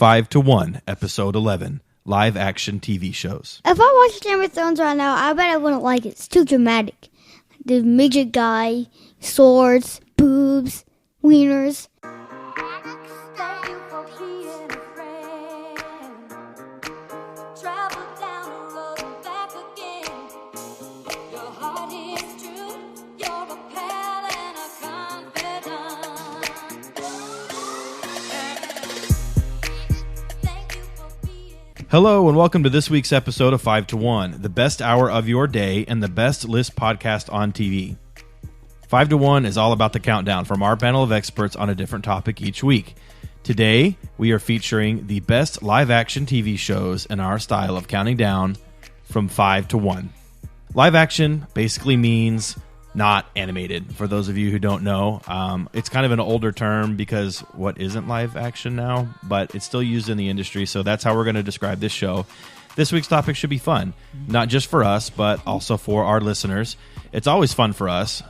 5 to 1, Episode 11, Live Action TV Shows. If I watched Game of Thrones right now, I bet I wouldn't like it. It's too dramatic. The midget guy, swords, boobs, wieners. Hello and welcome to this week's episode of 5 to 1, the best hour of your day and the best list podcast on TV. 5 to 1 is all about the countdown from our panel of experts on a different topic each week. Today, we are featuring the best live-action TV shows in our style of counting down from 5 to 1. Live action basically means not animated. For those of you who don't know, it's kind of an older term because what isn't live action now, but it's still used in the industry, so that's how we're going to describe this show. This week's topic should be fun, not just for us, but also for our listeners. It's always fun for us,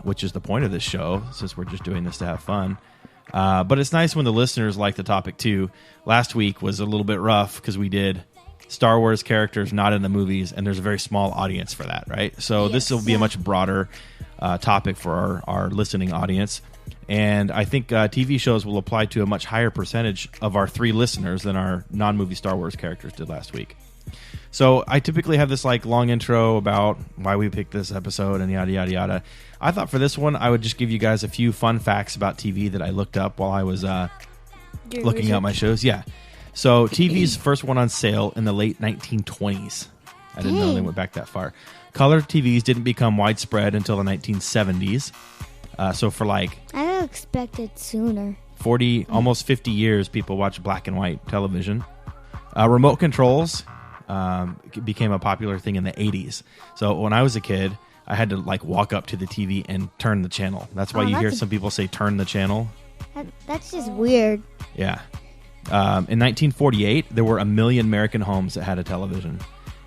which is the point of this show, since we're just doing this to have fun. But it's nice when the listeners like the topic too. Last week was a little bit rough because we did Star Wars characters not in the movies, and there's a very small audience for that, right? So yes, this will be a much broader topic for our listening audience, and I think TV shows will apply to a much higher percentage of our 3 listeners than our non-movie Star Wars characters did last week. So I typically have this like long intro about why we picked this episode and yada yada yada. I thought for this one I would just give you guys a few fun facts about TV that I looked up while I was looking at my shows. Yeah. So TV's first one on sale in the late 1920s. I didn't know they went back that far. Color TVs didn't become widespread until the 1970s. So for like... I expected sooner. 40, almost 50 years, people watched black and white television. Remote controls became a popular thing in the 80s. So when I was a kid, I had to like walk up to the TV and turn the channel. That's why you hear some people say turn the channel. That's just weird. Yeah. In 1948, there were 1 million American homes that had a television.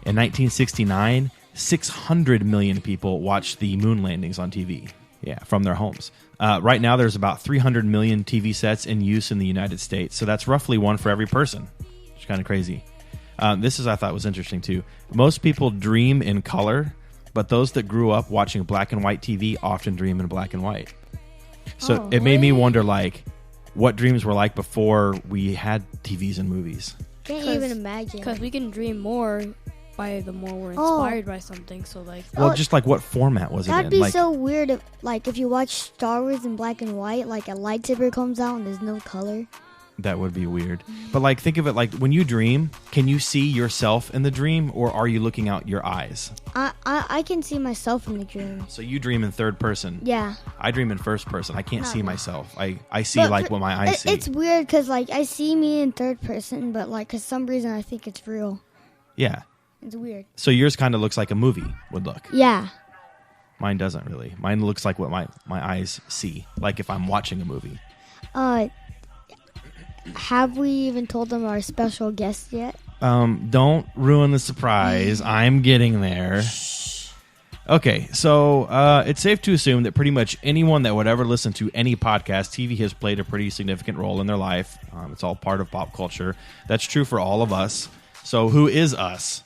In 1969, 600 million people watched the moon landings on TV, from their homes. Right now, there's about 300 million TV sets in use in the United States, so that's roughly one for every person, which is kind of crazy. I thought was interesting, too. Most people dream in color, but those that grew up watching black and white TV often dream in black and white. So it made me wonder, like, what dreams were like before we had TVs and movies. Can't even imagine. Because we can dream more by the more we're inspired by something. So like, just like what format was it in? That'd be so weird if you watch Star Wars in black and white, like a lightsaber comes out and there's no color. That would be weird. But like, think of it like when you dream, can you see yourself in the dream, or are you looking out your eyes? I can see myself in the dream. So you dream in third person. Yeah. I dream in first person. I can't see myself. I see what my eyes see. It's weird because like I see me in third person, but like for some reason I think it's real. Yeah. It's weird. So yours kind of looks like a movie would look. Yeah. Mine doesn't really. Mine looks like what my eyes see, like if I'm watching a movie. Have we even told them our special guest yet? Don't ruin the surprise. I'm getting there. Okay, so it's safe to assume that pretty much anyone that would ever listen to any podcast, TV has played a pretty significant role in their life. It's all part of pop culture. That's true for all of us. So who is us?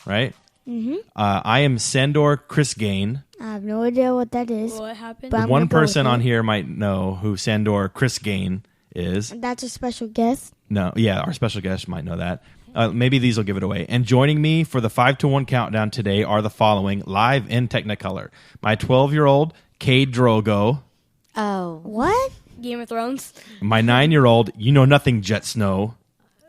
Right? Mm-hmm. I am Sandor Chris Gain. I have no idea what that is. What happened? One person on here might know who Sandor Chris Gain is. That's a special guest? No, yeah, our special guest might know that. Maybe these will give it away. And joining me for the 5 to 1 countdown today are the following, live in Technicolor. My 12-year-old, Kade Drogo. Oh. What? Game of Thrones. My 9-year-old, you know nothing, Jett Snow.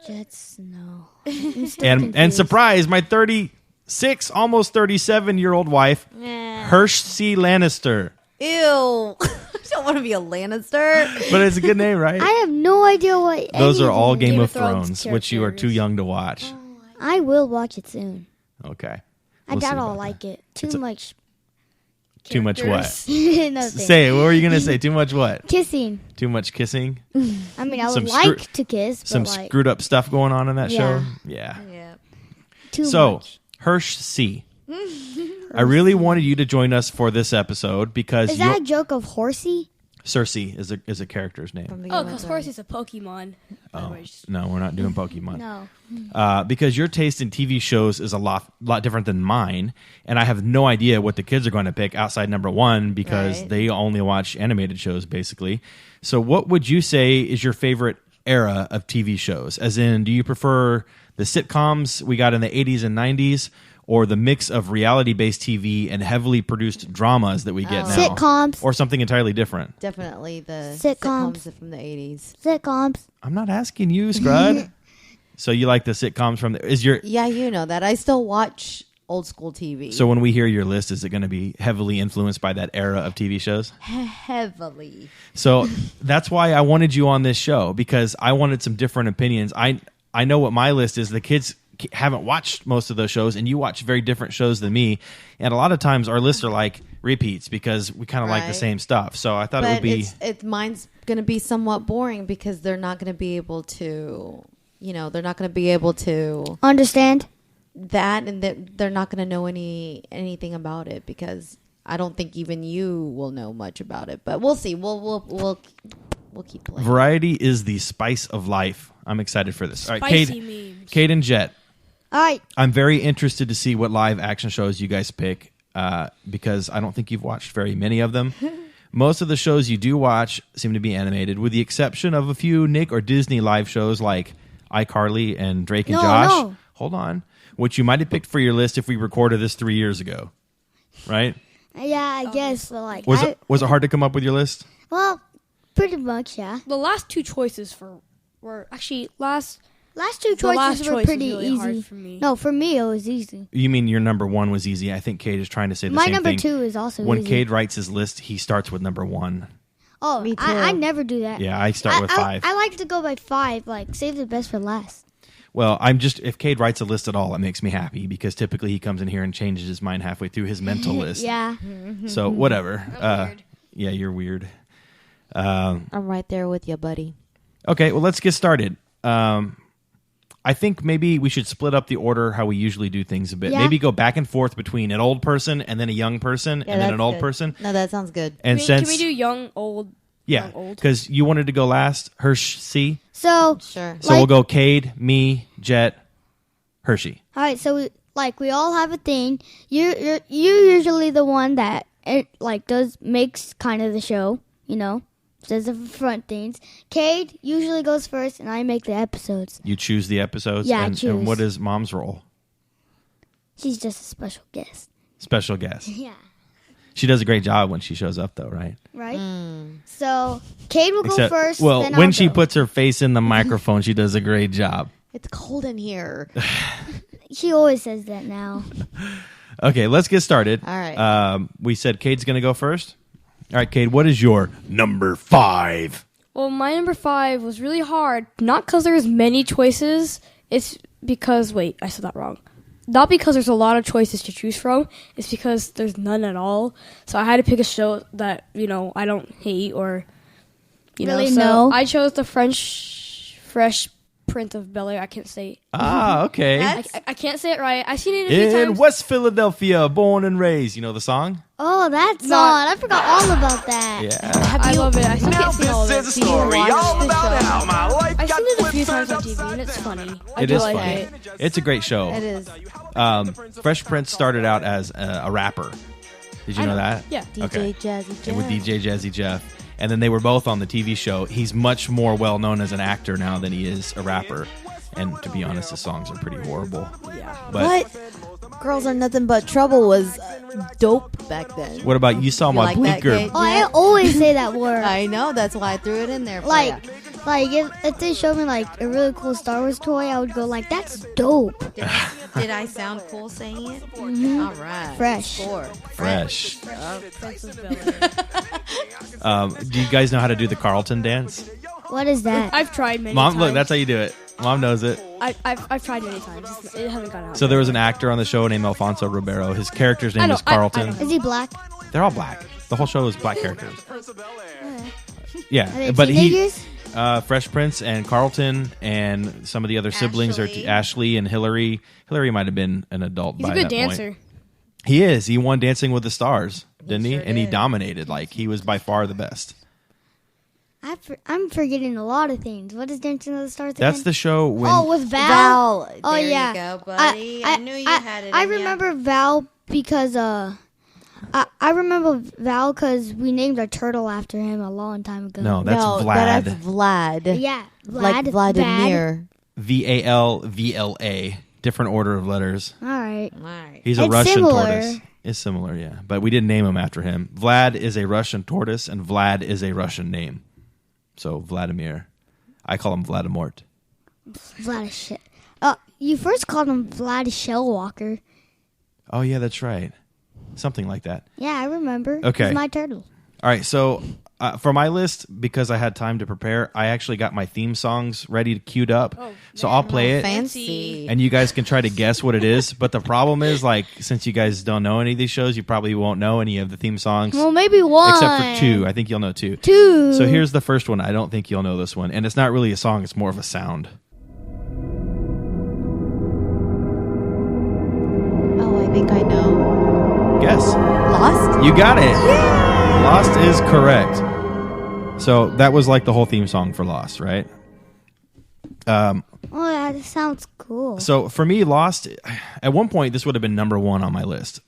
Jett Snow. and surprise, my 36, almost 37-year-old wife, Hersh C. Lannister. Ew. I don't want to be a Lannister. But it's a good name, right? I have no idea what... Those are all Game of Thrones, which you are too young to watch. I will watch it soon. Okay. I doubt I'll like it. Too much... Too much what? Nothing. Say it. What were you going to say? Too much what? Kissing. Too much kissing? I mean, I would like to kiss, but some like... screwed up stuff going on in that show? Yeah. Too much. So, Hersh C. I really wanted you to join us for this episode because... Is that a joke of horsey? Cersei is a character's name. From the Oh, Game of because Thrones. Cersei's a Pokemon. Oh, no, we're not doing Pokemon. No. Because your taste in TV shows is a lot different than mine, and I have no idea what the kids are going to pick outside number one because Right. they only watch animated shows, basically. So what would you say is your favorite era of TV shows? As in, do you prefer the sitcoms we got in the 80s and 90s, or the mix of reality-based TV and heavily produced dramas that we get now? Sitcoms. Or something entirely different? Definitely the Sitcoms. sitcoms from the 80s. Sitcoms. I'm not asking you, Scrud. So you like the sitcoms from is your Yeah, you know that. I still watch old school TV. so when we hear your list, is it going to be heavily influenced by that era of TV shows? heavily. So that's why I wanted you on this show, because I wanted some different opinions. I know what my list is. The kids haven't watched most of those shows, and you watch very different shows than me. And a lot of times our lists are like repeats because we kind of like the Right. same stuff. So I thought it But would be mine's going to be somewhat boring because they're not going to be able to, they're not going to be able to Understand? that, and they're not going to know anything about it because I don't think even you will know much about it. But we'll see. We'll keep playing. variety is the spice of life. I'm excited for this. All right, Spicy memes. Kade and Jett. All right. I'm very interested to see what live action shows you guys pick because I don't think you've watched very many of them. Most of the shows you do watch seem to be animated, with the exception of a few Nick or Disney live shows like iCarly and Drake and No, Josh. no. Hold on. Which you might have picked for your list if we recorded this 3 years ago. Right? Yeah, I guess. But like, Was it hard to come up with your list? Well, pretty much, yeah. The last two choices were actually Last two The last choices were choice pretty was really hard easy. for me. No, for me it was easy. You mean your number one was easy? I think Kade is trying to say the My same number thing. 2 is also When easy. Kade writes his list, he starts with number one. Oh, Me too. I never do that. Yeah, I start with 5. I like to go by 5. Like, save the best for last. Well, if Kade writes a list at all, it makes me happy because typically he comes in here and changes his mind halfway through his mental list. Yeah. So whatever. weird. Yeah, you're weird. I'm right there with you, buddy. Okay, well, let's get started. I think maybe we should split up the order how we usually do things a bit. Yeah. Maybe go back and forth between an old person and then a young person and then that's an old good. person. No, that sounds good. And Can since we do young, old? yeah, young, old? because you wanted to go last, Hershey. So, Sure. So we'll go Kade, me, Jett, Hershey. all right. So we all have a thing. You're usually the one that makes kind of the show. Says the front things. Kade usually goes first, and I make the episodes. You choose the episodes. Yeah, I and choose. what is Mom's role? She's just a special guest. Special guest. Yeah. She does a great job when she shows up, though, right? Right. So Kade will go first. well, then when I'll she go. puts her face in the microphone, she does a great job. It's cold in here. She always says that now. Okay, let's get started. All right. We said Cade's going to go first. All right, Kade, what is your number 5? Well, my number 5 was really hard. Not because there's many choices. It's because I said that wrong. Not because there's a lot of choices to choose from. It's because there's none at all. So I had to pick a show that I don't hate or Really So know. I chose the Fresh Prince of Bel-Air. I can't say. Ah, okay. I can't say it right. I've seen it a few In times. West Philadelphia, born and raised. You know the song? Oh, that song. Not- I forgot all about that. Yeah. I love it. I still can't sing all of it. Do you watch the show? I've seen it a few times on TV, and it's funny. I It do is like funny. it. It's a great show. It is. Fresh Prince started out as a rapper. Did you know that? Yeah. DJ Okay. Jazzy Jeff. And with DJ Jazzy Jeff. And then they were both on the TV show. He's much more well known as an actor now than he is a rapper. And to be honest, his songs are pretty horrible. Yeah. But What? Girls Are Nothing But Trouble was dope back then. what about you saw You my like that, blinker? Kate? Oh, I always say that word. I know, that's why I threw it in there for Like, ya. if they showed me a really cool Star Wars toy, I would go that's dope. Did I sound cool saying it? All right. Fresh. Score. Fresh. Prince of Bel-Air. Do you guys know how to do the Carlton dance? What is that? I've tried many Mom, times. look, that's how you do it. Mom knows it. I've tried many times. It hasn't gone out. So there was an actor on the show named Alfonso Ribeiro. His character's name know, is I Carlton. know. Is he black? They're all black. The whole show is black characters. Yeah, Are they but teenagers? Fresh Prince and Carlton and some of the other siblings are Ashley and Hillary. Hillary might have been an adult He's by a good that dancer. point. He is. He won Dancing with the Stars, didn't he? sure And he did. dominated. He was by far the best. I'm forgetting a lot of things. What is Dancing with the Stars again? That's the show when... Oh, with Val. Oh, there you go, buddy. I knew you had it. I remember Val because I remember Val because we named our turtle after him a long time ago. No, that's Vlad. That's Vlad. Yeah, Vlad. Like Vladimir. Valvla. Different order of letters. All right. He's a It's Russian similar. tortoise. It's similar, yeah. But we didn't name him after him. Vlad is a Russian tortoise, and Vlad is a Russian name. So, Vladimir. I call him Vladimort. Vlad shit. You first called him Vlad Shellwalker. Oh, yeah, that's right. Something like that. Yeah, I remember. Okay. He's my turtle. All right, so for my list, because I had time to prepare, I actually got my theme songs ready, queued up. So I'll play it, Fancy. and you guys can try to guess what it is. But the problem is, like, since you guys don't know any of these shows, you probably won't know any of the theme songs. Well, maybe one. Except for two. I think you'll know two. Two. So here's the first one. I don't think you'll know this one. And it's not really a song. It's more of a sound. Oh, I think I know. Guess. Lost? You got it. Lost is correct. So that was like the whole theme song for Lost, right? Oh, that sounds cool. So for me, Lost, at one point, this would have been number one on my list.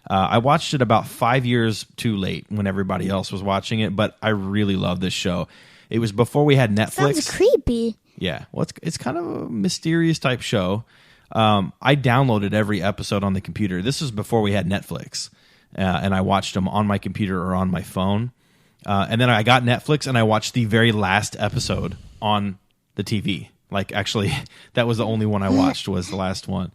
I watched it about 5 years too late when everybody else was watching it, but I really love this show. It was before we had Netflix. Sounds creepy. Yeah, well, it's kind of a mysterious type show. I downloaded every episode on the computer. This was before we had Netflix, and I watched them on my computer or on my phone. And then I got Netflix, and I watched the very last episode on the TV. Like, actually, that was the only one I watched was the last one.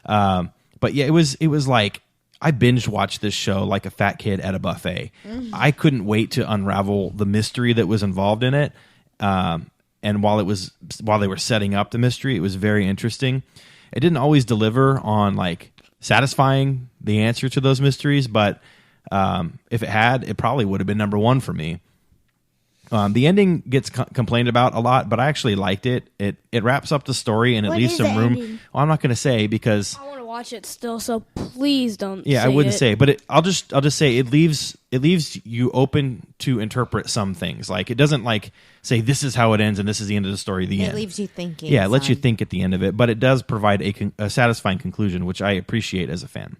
But yeah, it was like I binge watched this show like a fat kid at a buffet. Mm-hmm. I couldn't wait to unravel the mystery that was involved in it. And while they were setting up the mystery, it was very interesting. It didn't always deliver on like satisfying the answer to those mysteries, but if it had, it probably would have been number one for me. The ending gets complained about a lot, but I actually liked it. It wraps up the story and it leaves some room. Well, I'm not going to say because I want to watch it still, so please don't. Yeah, I wouldn't say, but I'll just say it leaves you open to interpret some things. Like it doesn't like say this is how it ends and this is the end of the story. The end. It leaves you thinking. Yeah, it lets you think at the end of it, but it does provide a satisfying conclusion, which I appreciate as a fan.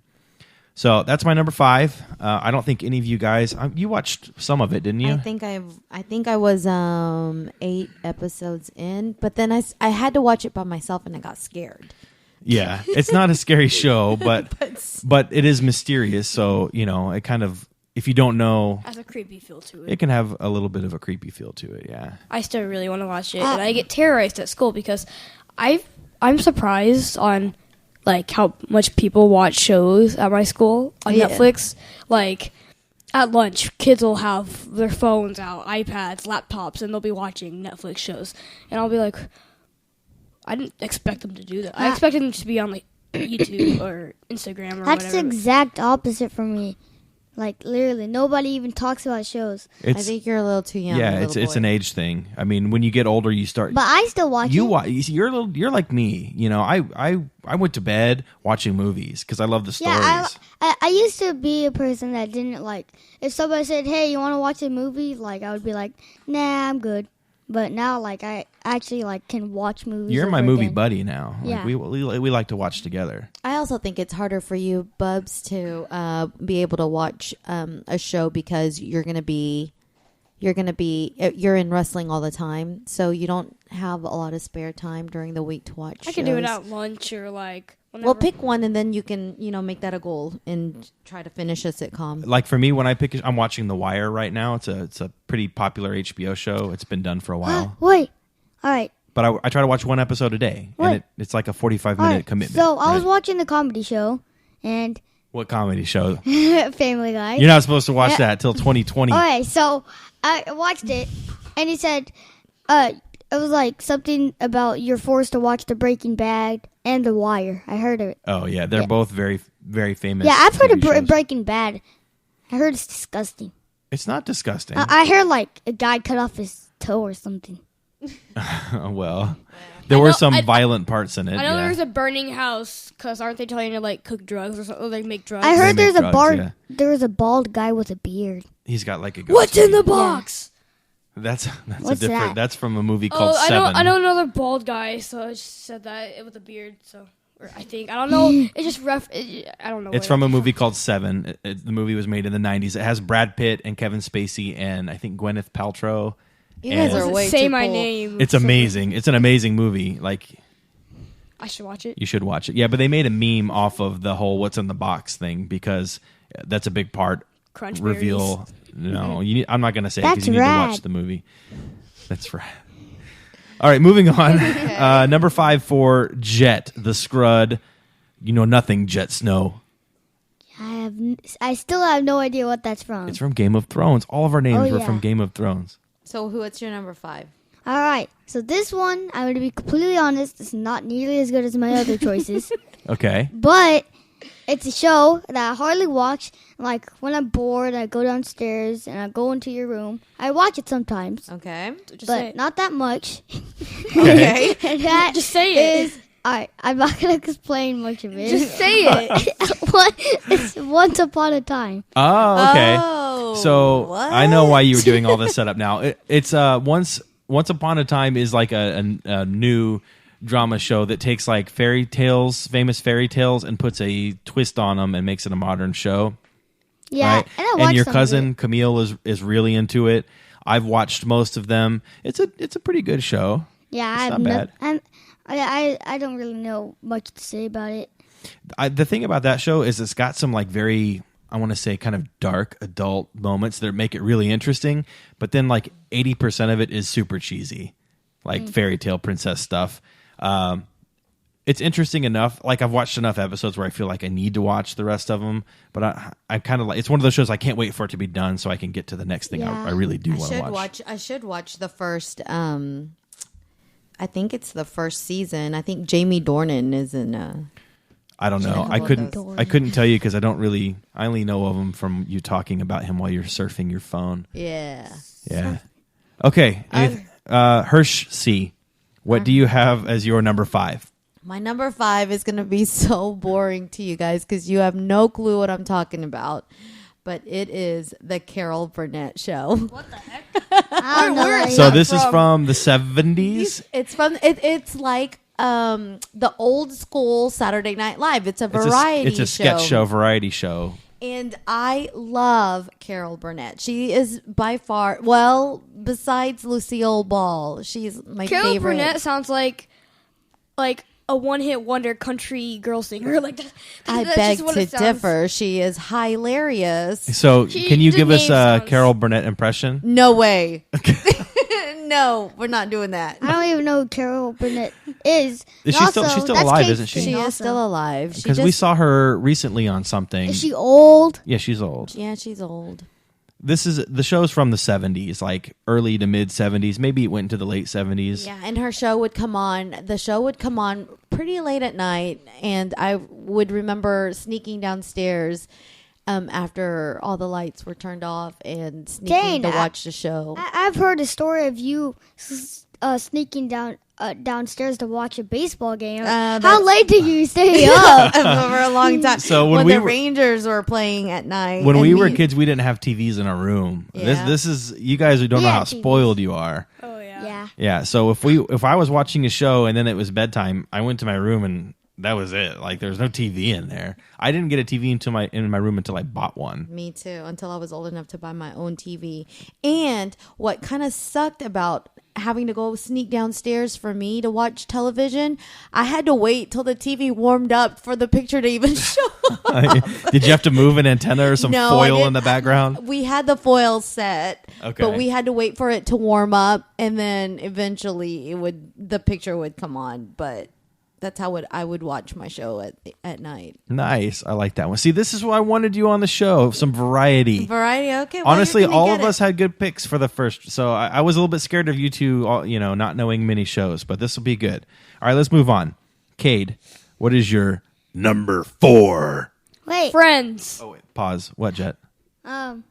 So that's my number 5. I don't think any of you guys you watched some of it, didn't you? I think I was 8 episodes in, but then I had to watch it by myself and I got scared. Yeah, it's not a scary show, but it is mysterious. So it kind of, if you don't know, has a creepy feel to it. It can have a little bit of a creepy feel to it. Yeah, I still really want to watch it, and I get terrorized at school because I'm surprised on like how much people watch shows at my school on Netflix. Like at lunch, kids will have their phones out, iPads, laptops, and they'll be watching Netflix shows, and I'll be like, I didn't expect them to do that. I expected them to be on like YouTube or Instagram or That's whatever. the exact opposite for me. Like literally, nobody even talks about shows. I think you're a little too young. Yeah, it's an age thing. I mean, when you get older, you start. But I still watch. You're like me. I went to bed watching movies because I love the stories. Yeah, I used to be a person that didn't like. If somebody said, "Hey, you want to watch a movie?" Like I would be like, "Nah, I'm good." But now, like I actually like can watch movies. You're my over movie again. buddy now. Yeah. Like, we like to watch together. I also think it's harder for you, Bubs, to be able to watch a show because you're in wrestling all the time, so you don't have a lot of spare time during the week to watch. I can do it at lunch or like. Whenever. Well, pick one and then you can make that a goal and try to finish a sitcom. Like for me, when I pick, I'm watching The Wire right now. It's a pretty popular HBO show. It's been done for a while. Wait, all right. But I try to watch one episode a day, and it's like a 45-minute commitment. So I was watching the comedy show, and what comedy show? Family Guy. You're not supposed to watch that till 2020. Okay, so I watched it, and he said, it was like something about you're forced to watch The Breaking Bad and The Wire. I heard of it. Oh yeah, they're both very, very famous. Yeah, I've heard TV of shows. Breaking Bad. I heard it's disgusting. It's not disgusting. I heard like a guy cut off his toe or something. Well, there were some violent parts in it. I know yeah. there's a burning house because aren't they telling you to like cook drugs or something? Or, like make drugs. I heard There was a bald guy with a beard. He's got like a ghost. What's in the box? That's a What's different. that? That's from a movie called I Seven. know another bald guy, so I just said that with a beard. So, or I think I don't know. It's just I don't know. It's from a movie called Seven. The movie was made in the 90s. It has Brad Pitt and Kevin Spacey and I think Gwyneth Paltrow. You guys are way Say too my cool. name. It's amazing. It's an amazing movie. Like, I should watch it. you should watch it. Yeah, but they made a meme off of the whole "what's in the box" thing because that's a big part. Crunch Reveal. No, I'm not going to say it That's because you need to rad. watch the movie. That's right. All right, moving on. Number 5 for Jett, the Scrud. You know nothing, Jet Snow. I still have no idea what that's from. It's from Game of Thrones. All of our names were yeah. from Game of Thrones. So what's your number 5? All right. So this one, I'm going to be completely honest, it's not nearly as good as my other choices. Okay. But it's a show that I hardly watch. Like, when I'm bored, I go downstairs and I go into your room. I watch it sometimes, Okay. Just say but it. not that much. Okay. And that Just say it. is... All right, I'm not going to explain much of it. Just say it. It's Once Upon a Time. Oh, okay. Oh, So what? I know why you were doing all this setup now. It's Once Upon a Time is like a new drama show that takes like fairy tales, famous fairy tales, and puts a twist on them and makes it a modern show. Yeah, right? and I watched your some of cousin it. Camille is really into it. I've watched most of them. It's a pretty good show. Yeah, It's I have not bad. I don't really know much to say about it. The thing about that show is it's got some like very, I want to say, kind of dark adult moments that make it really interesting. But then like 80% of it is super cheesy, like fairy tale princess stuff. It's interesting enough. Like I've watched enough episodes where I feel like I need to watch the rest of them. But I kind of like, it's one of those shows I can't wait for it to be done so I can get to the next thing Yeah. I really do want to watch. I should watch the first. I think it's the first season. I think Jamie Dornan is in. I don't know. Couple I of couldn't. those. I couldn't tell you because I don't really. I only know of him from you talking about him while you're surfing your phone. Yeah. Yeah. Okay. Hirsch C. What do you have as your number 5? My number 5 is going to be so boring to you guys because you have no clue what I'm talking about. But it is the Carol Burnett Show. What the heck? I don't know. Where that is So either. this is from the 70s. It's from it's like the old school Saturday Night Live. It's a variety It's a sketch show, variety show. And I love Carol Burnett. She is by far, well, besides Lucille Ball, she's my Carol favorite. Burnett sounds like a one-hit wonder country girl singer. Like that, I that's beg just what to it sounds. differ. She is hilarious. So can you the give us a name sounds- Carol Burnett impression? No way. No, we're not doing that. I don't even know who Carol Burnett is. Is And she still- she's still that's alive, Kate's isn't she? thing She is also. still alive. She Because we just- saw her recently on something. Is she old? Yeah, she's old. Yeah, she's old. The show's from the 70s, like early to mid 70s. Maybe it went into the late 70s. Yeah, and her show would come on. The show would come on pretty late at night, and I would remember sneaking downstairs after all the lights were turned off and sneaking Dang, to watch the show. I've heard a story of you sneaking downstairs to watch a baseball game. How that's- late did you stay up? For a long time. So when when we the were- Rangers were playing at night, When and we were me- kids, we didn't have TVs in our room. Yeah. This is you guys who don't know Yeah, how TVs. spoiled you are. Oh yeah. Yeah. Yeah. So if I was watching a show and then it was bedtime, I went to my room and that was it. Like there was no TV in there. I didn't get a TV in my room until I bought one. Me too, until I was old enough to buy my own TV. And what kind of sucked about having to go sneak downstairs for me to watch television, I had to wait till the TV warmed up for the picture to even show up. Did you have to move an antenna or some No, I foil in didn't. the background? We had the foil set, Okay. but we had to wait for it to warm up, and then eventually the picture would come on. But that's how I would watch my show at night. Nice. I like that one. See, this is why I wanted you on the show. Some variety. Variety, okay. Well, Honestly, you're gonna all get of it. us had good picks for the first. So I was a little bit scared of you two, not knowing many shows, but this will be good. All right, let's move on. Kade, what is your number 4? Wait. Friends. Oh, wait. Pause. What, Jet? Don't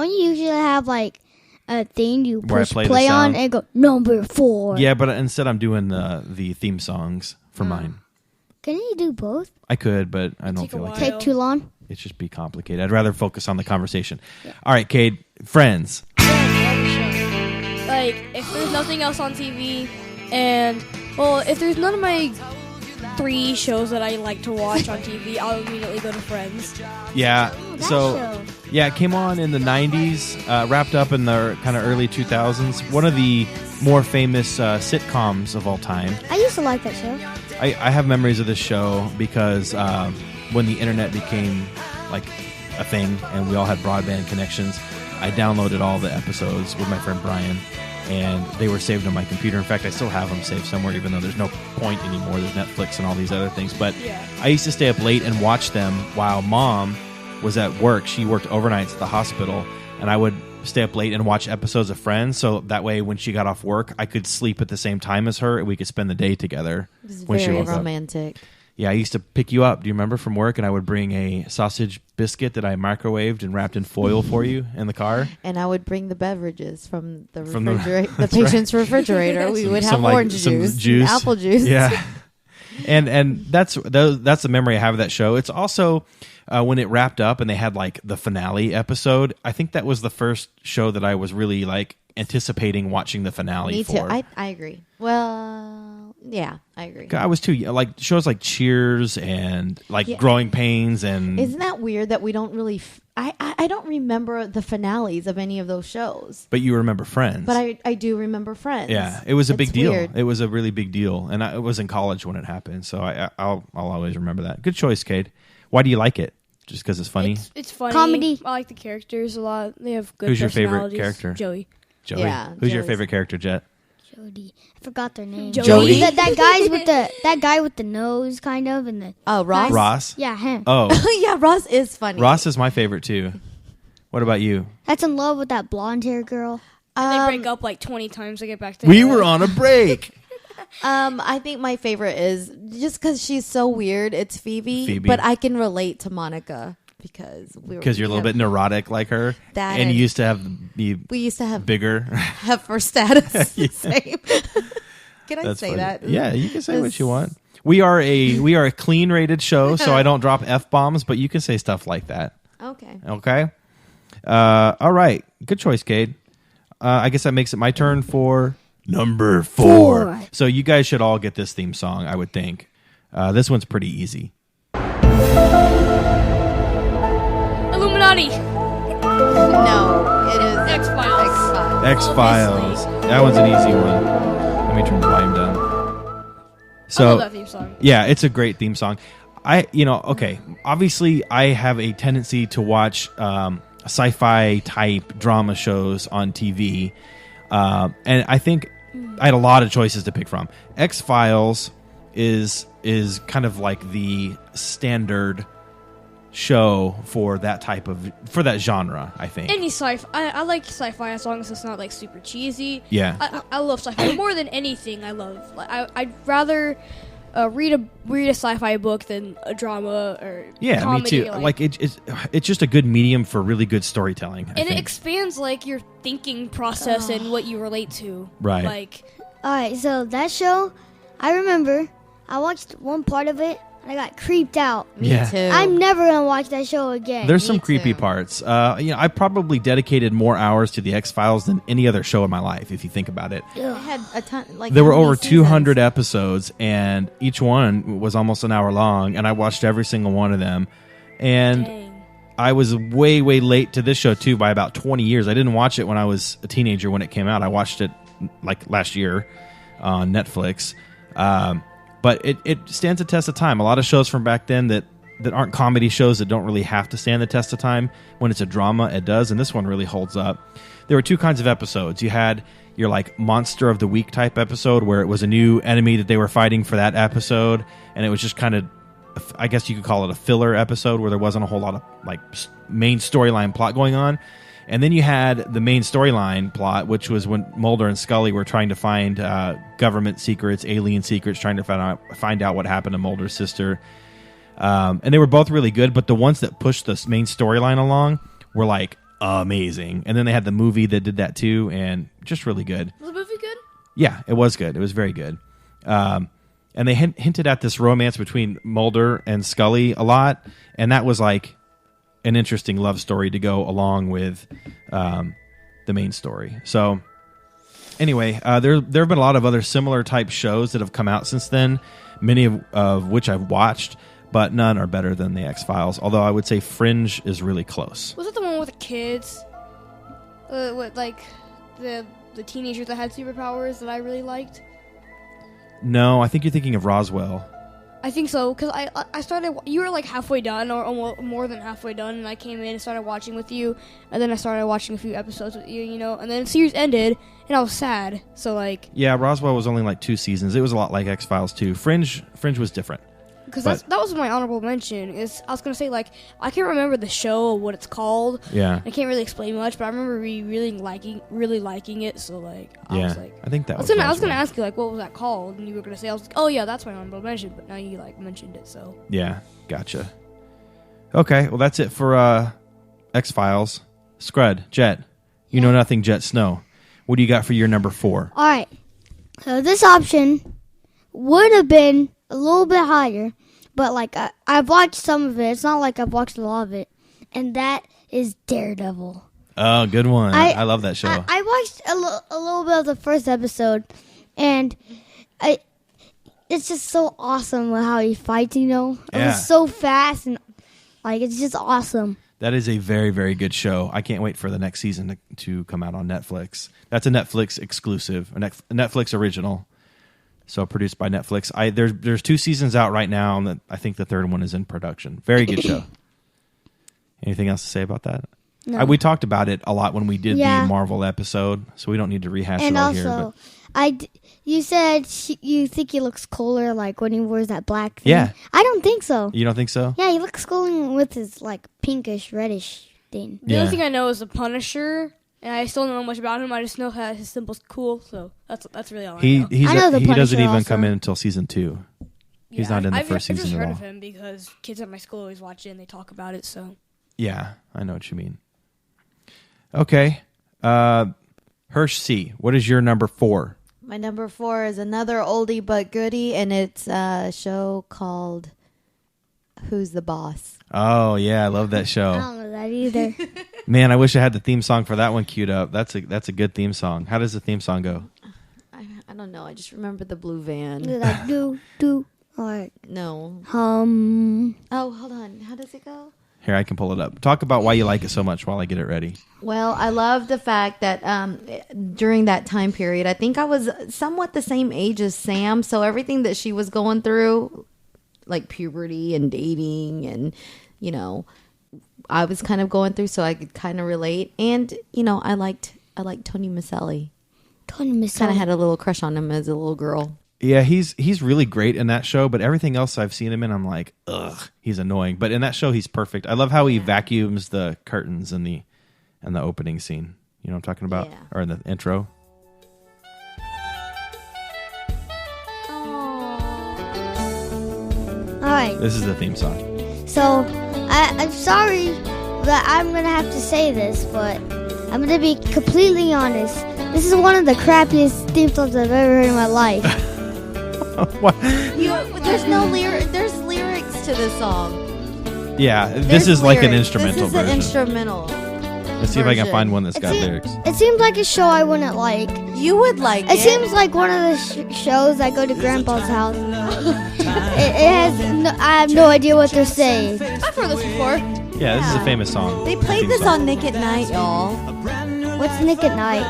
you usually have like a thing you Where I push play the play on sound? and go number 4? Yeah, but instead I'm doing the theme songs for mine. Can you do both? I could, but I don't Take a feel like while. it. Take too long? It's just be complicated. I'd rather focus on the conversation. All right, Kade, Friends. Friends, love the show. like if there's nothing else on TV, and well, if there's none of my 3 shows that I like to watch on TV, I'll immediately go to Friends. Yeah. that So show. yeah, it came on in the 90s, wrapped up in the kind of early 2000s. One of the more famous sitcoms of all time. I used to like that show. I have memories of this show because when the internet became like a thing and we all had broadband connections, I downloaded all the episodes with my friend Brian, and they were saved on my computer. In fact, I still have them saved somewhere, even though there's no point anymore. There's Netflix and all these other things. But Yeah. I used to stay up late and watch them while Mom was at work. She worked overnights at the hospital, and I would stay up late and watch episodes of Friends, so that way when she got off work, I could sleep at the same time as her, and we could spend the day together It's when she very woke up. romantic. Yeah, I used to pick you up. Do you remember from work? And I would bring a sausage biscuit that I microwaved and wrapped in foil for you in the car. And I would bring the beverages from the From the- refrigerator, the that's right. patient's refrigerator. We would have Some, like, orange some juice, apple juice. Yeah, and that's the memory I have of that show. It's also when it wrapped up and they had like the finale episode. I think that was the first show that I was really like anticipating watching the finale Me for. too. I agree. Well, yeah, I agree. I was too like shows like Cheers and like Yeah. Growing Pains and Isn't that weird that we don't really? I don't remember the finales of any of those shows, but you remember Friends. but I do remember Friends. Yeah, it was a It's big deal. weird. It was a really big deal, and I was in college when it happened, so I'll always remember that. Good choice, Cade. Why do you like it? Just because it's funny? It's funny. Comedy. I like the characters a lot. They have good Who's your favorite personalities. character? Joey. Joey. Yeah, Who's your Joey's- favorite character, Jet? Jody. I forgot their name. Jody? That guy with the nose, kind of, and the Oh, Ross. Ross. yeah, him. Oh, Yeah, Ross is funny. Ross is my favorite too. What about you? That's in love with that blonde hair girl. And they Um, break up like 20 times to get back together. We were on a break. I think my favorite is just because she's so weird. It's Phoebe, Phoebe. but I can relate to Monica because Because you're a little bit neurotic like her, That and you and- used to be We used to have bigger. heifer status. The same. Can I That's say funny. that? Yeah, you can say what This- you want. We are a clean rated show, so I don't drop F-bombs, but you can say stuff like that. Okay. Okay. All right. Good choice, Cade. I guess that makes it my turn for number 4. So you guys should all get this theme song, I would think. This one's pretty easy. Illuminati. No, it is X-Files. X-Files. X-Files. That one's an easy one. Let me turn the volume down. I So love that theme song. yeah, it's a great theme song. Okay. Obviously, I have a tendency to watch sci-fi type drama shows on TV, and I think I had a lot of choices to pick from. X-Files is kind of like the standard show for that genre. I think. Any sci-fi. I like sci-fi as long as it's not like super cheesy. Yeah. I love sci-fi more than anything. I love. I'd rather read a sci-fi book than a drama or Yeah, comedy. me too. Like it's just a good medium for really good storytelling. I and it think. expands like your thinking process and what you relate to. Right. Like All right, so that show, I remember I watched one part of it and I got creeped out. Me Yeah. too. I'm never gonna watch that show again. There's some Me creepy too. parts. I probably dedicated more hours to the X-Files than any other show in my life, if you think about it. It had a ton. Like There were how many over seasons? 200 episodes, and each one was almost an hour long, and I watched every single one of them. And dang. I was way, way late to this show, too, by about 20 years. I didn't watch it when I was a teenager when it came out. I watched it, like, last year on Netflix. But it stands the test of time. A lot of shows from back then that aren't comedy shows that don't really have to stand the test of time. When it's a drama, it does, and this one really holds up. There were 2 kinds of episodes. You had your like Monster of the Week type episode where it was a new enemy that they were fighting for that episode, and it was just kind of, I guess you could call it a filler episode where there wasn't a whole lot of like main storyline plot going on. And then you had the main storyline plot, which was when Mulder and Scully were trying to find government secrets, alien secrets, trying to find out what happened to Mulder's sister. And they were both really good, but the ones that pushed the main storyline along were like amazing. And then they had the movie that did that too, and just really good. Was the movie good? Yeah, it was good. It was very good. And they hinted at this romance between Mulder and Scully a lot, and that was like an interesting love story to go along with the main story. So anyway, there have been a lot of other similar type shows that have come out since then, many of which I've watched, but none are better than the X-Files. Although I would say Fringe is really close. Was it the one with the kids? With like the teenagers that had superpowers that I really liked? No, I think you're thinking of Roswell. I think so, because I started, you were like halfway done, or almost more than halfway done, and I came in and started watching with you, and then I started watching a few episodes with you, and then the series ended, and I was sad, so like... Yeah, Roswell was only like 2 seasons. It was a lot like X-Files too. Fringe was different. Because that was my honorable mention. I was going to say, like, I can't remember the show or what it's called. Yeah. I can't really explain much, but I remember really liking it, so like, I was like... I think that was I was going to ask you, like, what was that called? And you were going to say, I was like, oh yeah, that's my honorable mention, but now you like mentioned it, so... Yeah, gotcha. Okay, well that's it for X-Files. Scrud, Jett. You know nothing, Jett Snow. What do you got for your number 4? All right. So this option would have been a little bit higher, but like I've watched some of it. It's not like I've watched a lot of it, and that is Daredevil. Oh, good one. I love that show. I watched a little bit of the first episode, and it's just so awesome how he fights. It's so fast and like it's just awesome. That is a very, very good show. I can't wait for the next season to come out on Netflix. That's a Netflix exclusive, a Netflix original. So produced by Netflix. There's 2 seasons out right now, and I think the 3rd one is in production. Very good show. Anything else to say about that? No. We talked about it a lot when we did the Marvel episode, so we don't need to rehash it all here. And also, you said you think he looks cooler, like when he wears that black thing. Yeah. I don't think so. You don't think so? Yeah, he looks cooler with his like pinkish reddish thing. The only thing I know is the Punisher. And I still don't know much about him. I just know that his symbol's cool, so that's really all I know. I know the he doesn't Punisher even also. come in until season 2. He's not in the first season I've just at heard all. of him because kids at my school always watch it and they talk about it. So yeah, I know what you mean. Okay, Hirsch C. What is your number 4? My number 4 is another oldie but goodie, and it's a show called Who's the Boss? Oh yeah, I love that show. I don't know that either. Man, I wish I had the theme song for that one queued up. That's a good theme song. How does the theme song go? I don't know. I just remember the blue van. Like do or No. hum. Oh, hold on. How does it go? Here, I can pull it up. Talk about why you like it so much while I get it ready. Well, I love the fact that during that time period, I think I was somewhat the same age as Sam. So everything that she was going through, like puberty and dating and, I was kind of going through, so I could kind of relate. And, I liked Tony Maselli. Tony Maselli. Kind of had a little crush on him as a little girl. Yeah, he's really great in that show, but everything else I've seen him in, I'm like, ugh, he's annoying. But in that show, he's perfect. I love how he vacuums the curtains in the opening scene. You know what I'm talking about? Yeah. Or in the intro. All right. This is the theme song. So I'm sorry that I'm gonna have to say this, but I'm gonna be completely honest. This is one of the crappiest theme songs I've ever heard in my life. What? There's no There's lyrics to this song. Yeah, this There's is like an lyrics. instrumental This is version. an instrumental. Let's see if I can version. find one that's got It lyrics. It seems like a show I wouldn't like. You would like it. It seems like one of the shows I go to Grandpa's house. I have no idea what they're saying. I've heard this before. Yeah, this is a famous song. They played Theme this song. on Nick at Night, y'all. What's Nick at Night?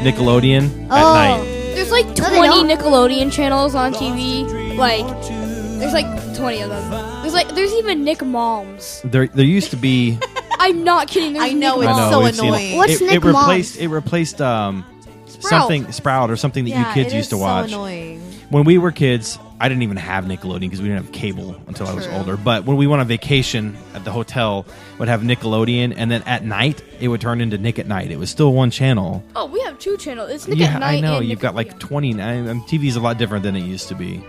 Nickelodeon at Oh. night. There's like No, they 20 don't. Nickelodeon channels on TV. Like, there's like 20 of them. There's even Nick Moms. There used to be. I'm not kidding. There's I know, Nick it's Moms. so we've seen it. annoying. What's Nick Moms? It replaced something Sprout or something that you kids used to watch. So annoying. When we were kids, I didn't even have Nickelodeon because we didn't have cable until I was True. older. But when we went on vacation at the hotel, would have Nickelodeon, and then at night it would turn into Nick at Night. It was still one channel. Oh, we have 2 channels. It's Nick Yeah, at Night. I know. and You've got like Nickelodeon. 29. TV's a lot different than it used to be.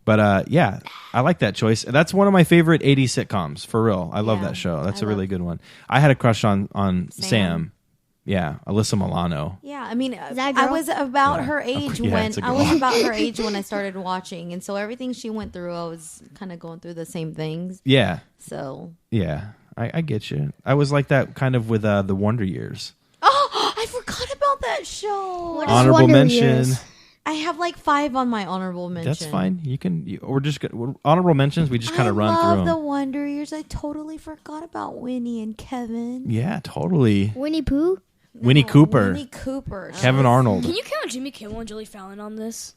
But yeah, I like that choice. That's one of my favorite 80s sitcoms, for real. I love Yeah, that show. That's I a really love- good one. I had a crush on Sam. Sam. Yeah, Alyssa Milano. Yeah, I mean, that a I girl? was about Yeah. her age Yeah, when it's a I was girl. about her age when I started watching, and so everything she went through, I was kind of going through the same things. Yeah, So, yeah. I get you. I was like that kind of with the Wonder Years. oh, I forgot about about that show. What is Honorable Wonder mention. Years? I have like 5 on my honorable mention. That's fine. We're just honorable mentions. We just kind of run I through love the them. Wonder Years. I totally forgot about Winnie and Kevin. Yeah, totally. Winnie Pooh? Winnie Cooper, Winnie Cooper. Kevin Arnold. Can you count Jimmy Kimmel and Jilly Fallon on this?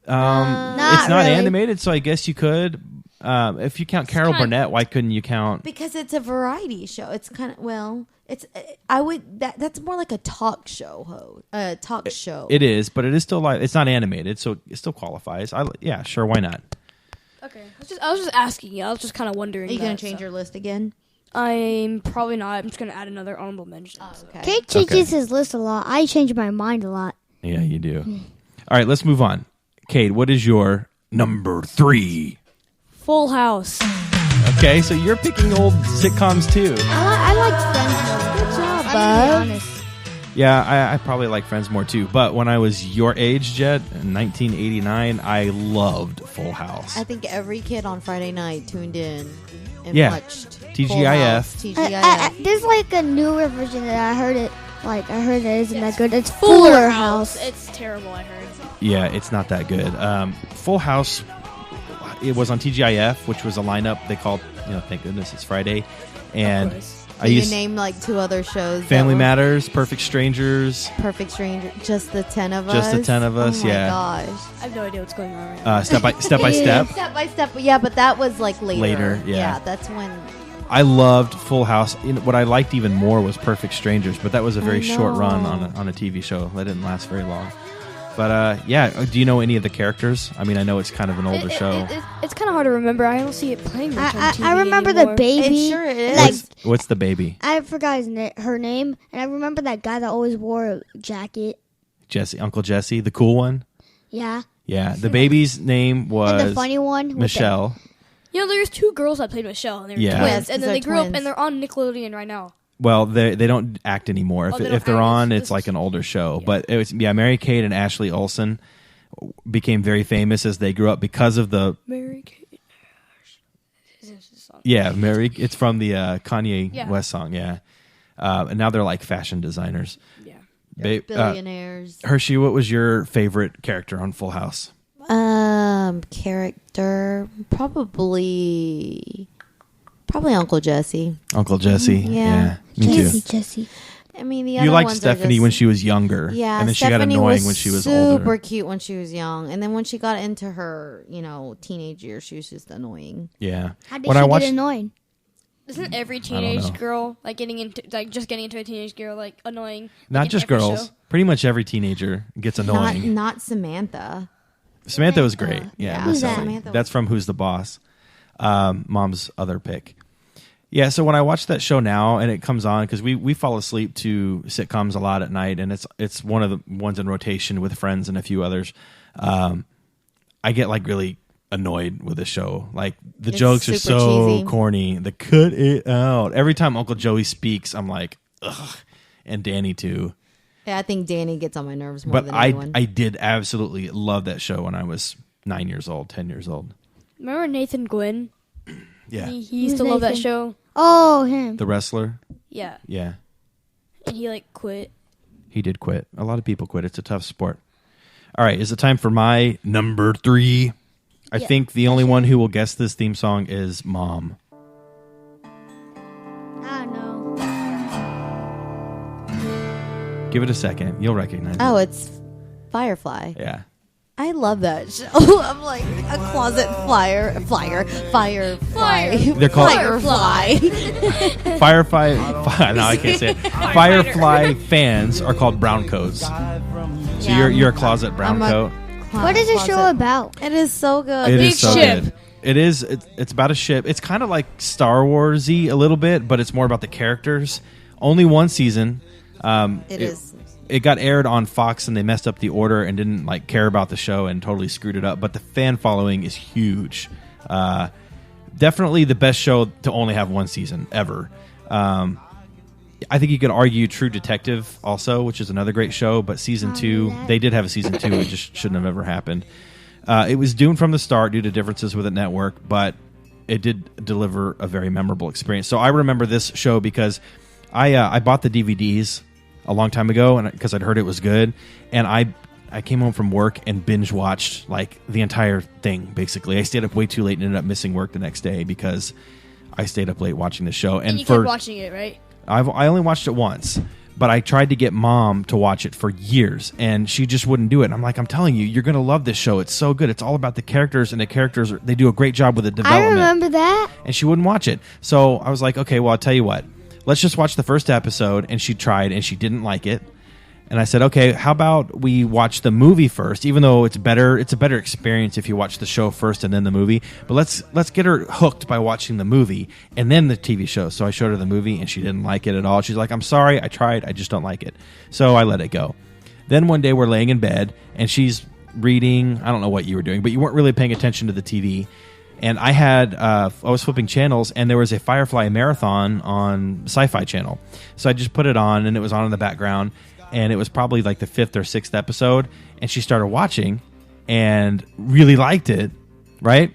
It's not really. animated, so I guess you could. If you count Carol kinda- Burnett, why couldn't you count? Because it's a variety show. It's kind of that's more like a talk show. Talk show. It is, but it is still live. It's not animated, so it still qualifies. Yeah, sure, why not? Okay. I was just asking you. I was just kind of wondering. Are you going that, to change so. your list again? I'm probably not. I'm just going to add another honorable mention. so. Okay. Kate changes his list a lot. I change my mind a lot. Yeah, you do. All right, let's move on. Cade, what is your number 3? Full House. Okay, so you're picking old sitcoms too. I like Friends. Good job, I'm being honest. Yeah, I probably like Friends more too. But when I was your age, Jett, in 1989, I loved Full House. I think every kid on Friday night tuned in and Yeah. watched TGIF. Full House, TGIF. There's like a newer version that I heard it. Like I heard it isn't that good. It's Fuller House. It's terrible, I heard. Yeah, it's not that good. Full House, it was on TGIF, which was a lineup they called, thank goodness it's Friday. And I You used named like 2 other shows. Family that were Matters, Perfect Strangers, Perfect Stranger. Just the 10 of us. Just the 10 of us, Oh my yeah. gosh. I have no idea what's going on right now. Step by Step. Step by step. Yeah, but that was like later. Later, yeah. That's when. I loved Full House. What I liked even more was Perfect Strangers, but that was a very short run on a TV show. That didn't last very long. But yeah, do you know any of the characters? I mean, I know it's kind of an older show. It's kind of hard to remember. I don't see it playing much on TV I remember anymore. the baby. It sure is. Like What's the baby? I forgot her name, and I remember that guy that always wore a jacket. Jesse, Uncle Jesse, the cool one. Yeah, Yeah, the baby's name was and the funny one, with Michelle. There's 2 girls that played Michelle, and they were Yeah. twins, Yes, and then they're they grew up, twins. and they're on Nickelodeon right now. Well, they don't act anymore. Oh, they If don't they're act. on, This it's is- like an older show. Yeah. But it was Mary-Kate and Ashley Olsen became very famous as they grew up because of the Mary Kate. Song. Mary. It's from the Kanye Yeah. West song. Yeah, and now they're like fashion designers. Yeah. Billionaires. Hershey, what was your favorite character on Full House? Character. Probably Uncle Jesse. Uncle Jesse. Yeah. Me Jesse. too. Jesse. I mean, the other You liked ones are Stephanie just- when she was younger. Yeah, and then she got Stephanie annoying was when she was super older. cute when she was young, and then when she got into her, teenage years, she was just annoying. Yeah. How did When she I watched, get annoying? Isn't every know. teenage girl getting into a teenage girl annoying? not like, in just every girls, show? pretty much every teenager gets annoying. Not Samantha. Samantha was great. Yeah. Yeah, Who's Miss that? Ellie. Samantha That's from Who's the Boss? Mom's other pick. Yeah, so when I watch that show now and it comes on, because we fall asleep to sitcoms a lot at night, and it's one of the ones in rotation with Friends and a few others. I get like really annoyed with the show. Like the It's jokes are super so cheesy. corny. The cut it out. Every time Uncle Joey speaks, I'm like, ugh. And Danny too. Yeah, I think Danny gets on my nerves more But than anyone. I did absolutely love that show when I was 9 years old, 10 years old. Remember Nathan Gwynn? Yeah. He used Who's to love that Nathan? show. Oh, him. The wrestler. Yeah, Yeah. and he quit. He did quit. A lot of people quit. It's a tough sport. All right. Is it time for my number 3? I think the only one who will guess this theme song is Mom. I don't know. Give it a second. You'll recognize oh, it. it's Firefly. Yeah. I love that show. I'm like a closet firefly. They're called- Firefly. Firefly. No, I can't say it. Firefly fans are called browncoats. So Yeah. you're a closet I'm a browncoat. What is the show about? It is so good. It big is so ship. good. It is. It's about a ship. It's kind of like Star Wars-y a little bit, but it's more about the characters. Only one season. It is. It got aired on Fox, and they messed up the order and didn't care about the show and totally screwed it up. But the fan following is huge. Definitely the best show to only have one season ever. I think you could argue True Detective also, which is another great show. But season 2, they did have a season 2. It just shouldn't have ever happened. It was doomed from the start due to differences with the network, but it did deliver a very memorable experience. So I remember this show because I bought the DVDs a long time ago, and because I'd heard it was good, and I came home from work and binge watched like the entire thing. Basically, I stayed up way too late and ended up missing work the next day because I stayed up late watching the show. And you kept watching it, right? I only watched it once, but I tried to get Mom to watch it for years, and she just wouldn't do it. And I'm like, I'm telling you, you're going to love this show. It's so good. It's all about the characters, and the characters, they do a great job with the development. I remember that. And she wouldn't watch it. So I was like, okay, well, I'll tell you what. Let's just watch the first episode. And she tried, and she didn't like it. And I said, okay, how about we watch the movie first, even though it's a better experience if you watch the show first and then the movie. But let's get her hooked by watching the movie and then the TV show. So I showed her the movie, and she didn't like it at all. She's like, I'm sorry, I tried, I just don't like it. So I let it go. Then one day we're laying in bed, and she's reading. I don't know what you were doing, but you weren't really paying attention to the TV. And I was flipping channels, and there was a Firefly marathon on Sci-Fi Channel. So I just put it on, and it was on in the background. And it was probably like the 5th or 6th episode, and she started watching and really liked it, right?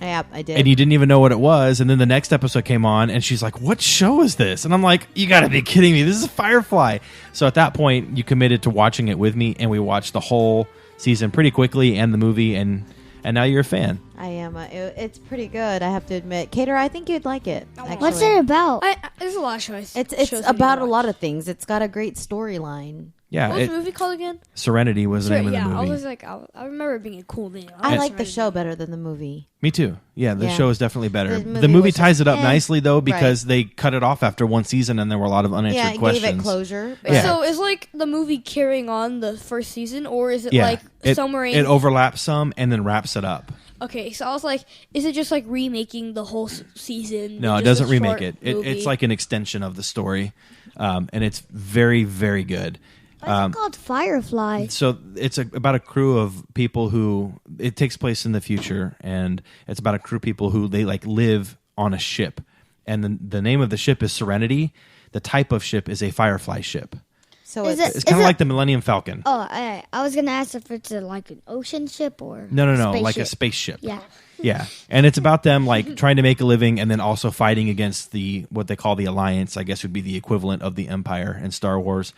Yeah, I did. And you didn't even know what it was, and then the next episode came on, and she's like, what show is this? And I'm like, you gotta be kidding me, this is Firefly. So at that point, you committed to watching it with me, and we watched the whole season pretty quickly, and the movie, and now you're a fan. I am. It's pretty good, I have to admit. Cater, I think you'd like it. Actually. What's it about? There's a lot of shows. It's about a lot of things. It's got a great storyline. Yeah. What was the movie called again? Serenity was the name of the movie. I was like, I remember it being a cool name. I like the show better than the movie. Me too. Yeah, the show is definitely better. The movie was ties just, it up nicely, though, because right. they cut it off after one season, and there were a lot of unanswered questions. Yeah, it gave it closure. Yeah. So is like the movie carrying on the first season, or is it like somewhere in... It overlaps some and then wraps it up. Okay, so I was like, is it just like remaking the whole season? No, it just doesn't a remake short it. movie? It's like an extension of the story, and it's very, very good. What's it called? Firefly. So it's about a crew of people who it takes place in the future, and it's about a crew of people who they like live on a ship, and the name of the ship is Serenity. The type of ship is a Firefly ship. So it's kind of like the Millennium Falcon. Oh, I was gonna ask if it's like an ocean ship or No, spaceship. like a spaceship. Yeah. Yeah, and it's about them like trying to make a living and then also fighting against what they call the Alliance. I guess would be the equivalent of the Empire in Star Wars,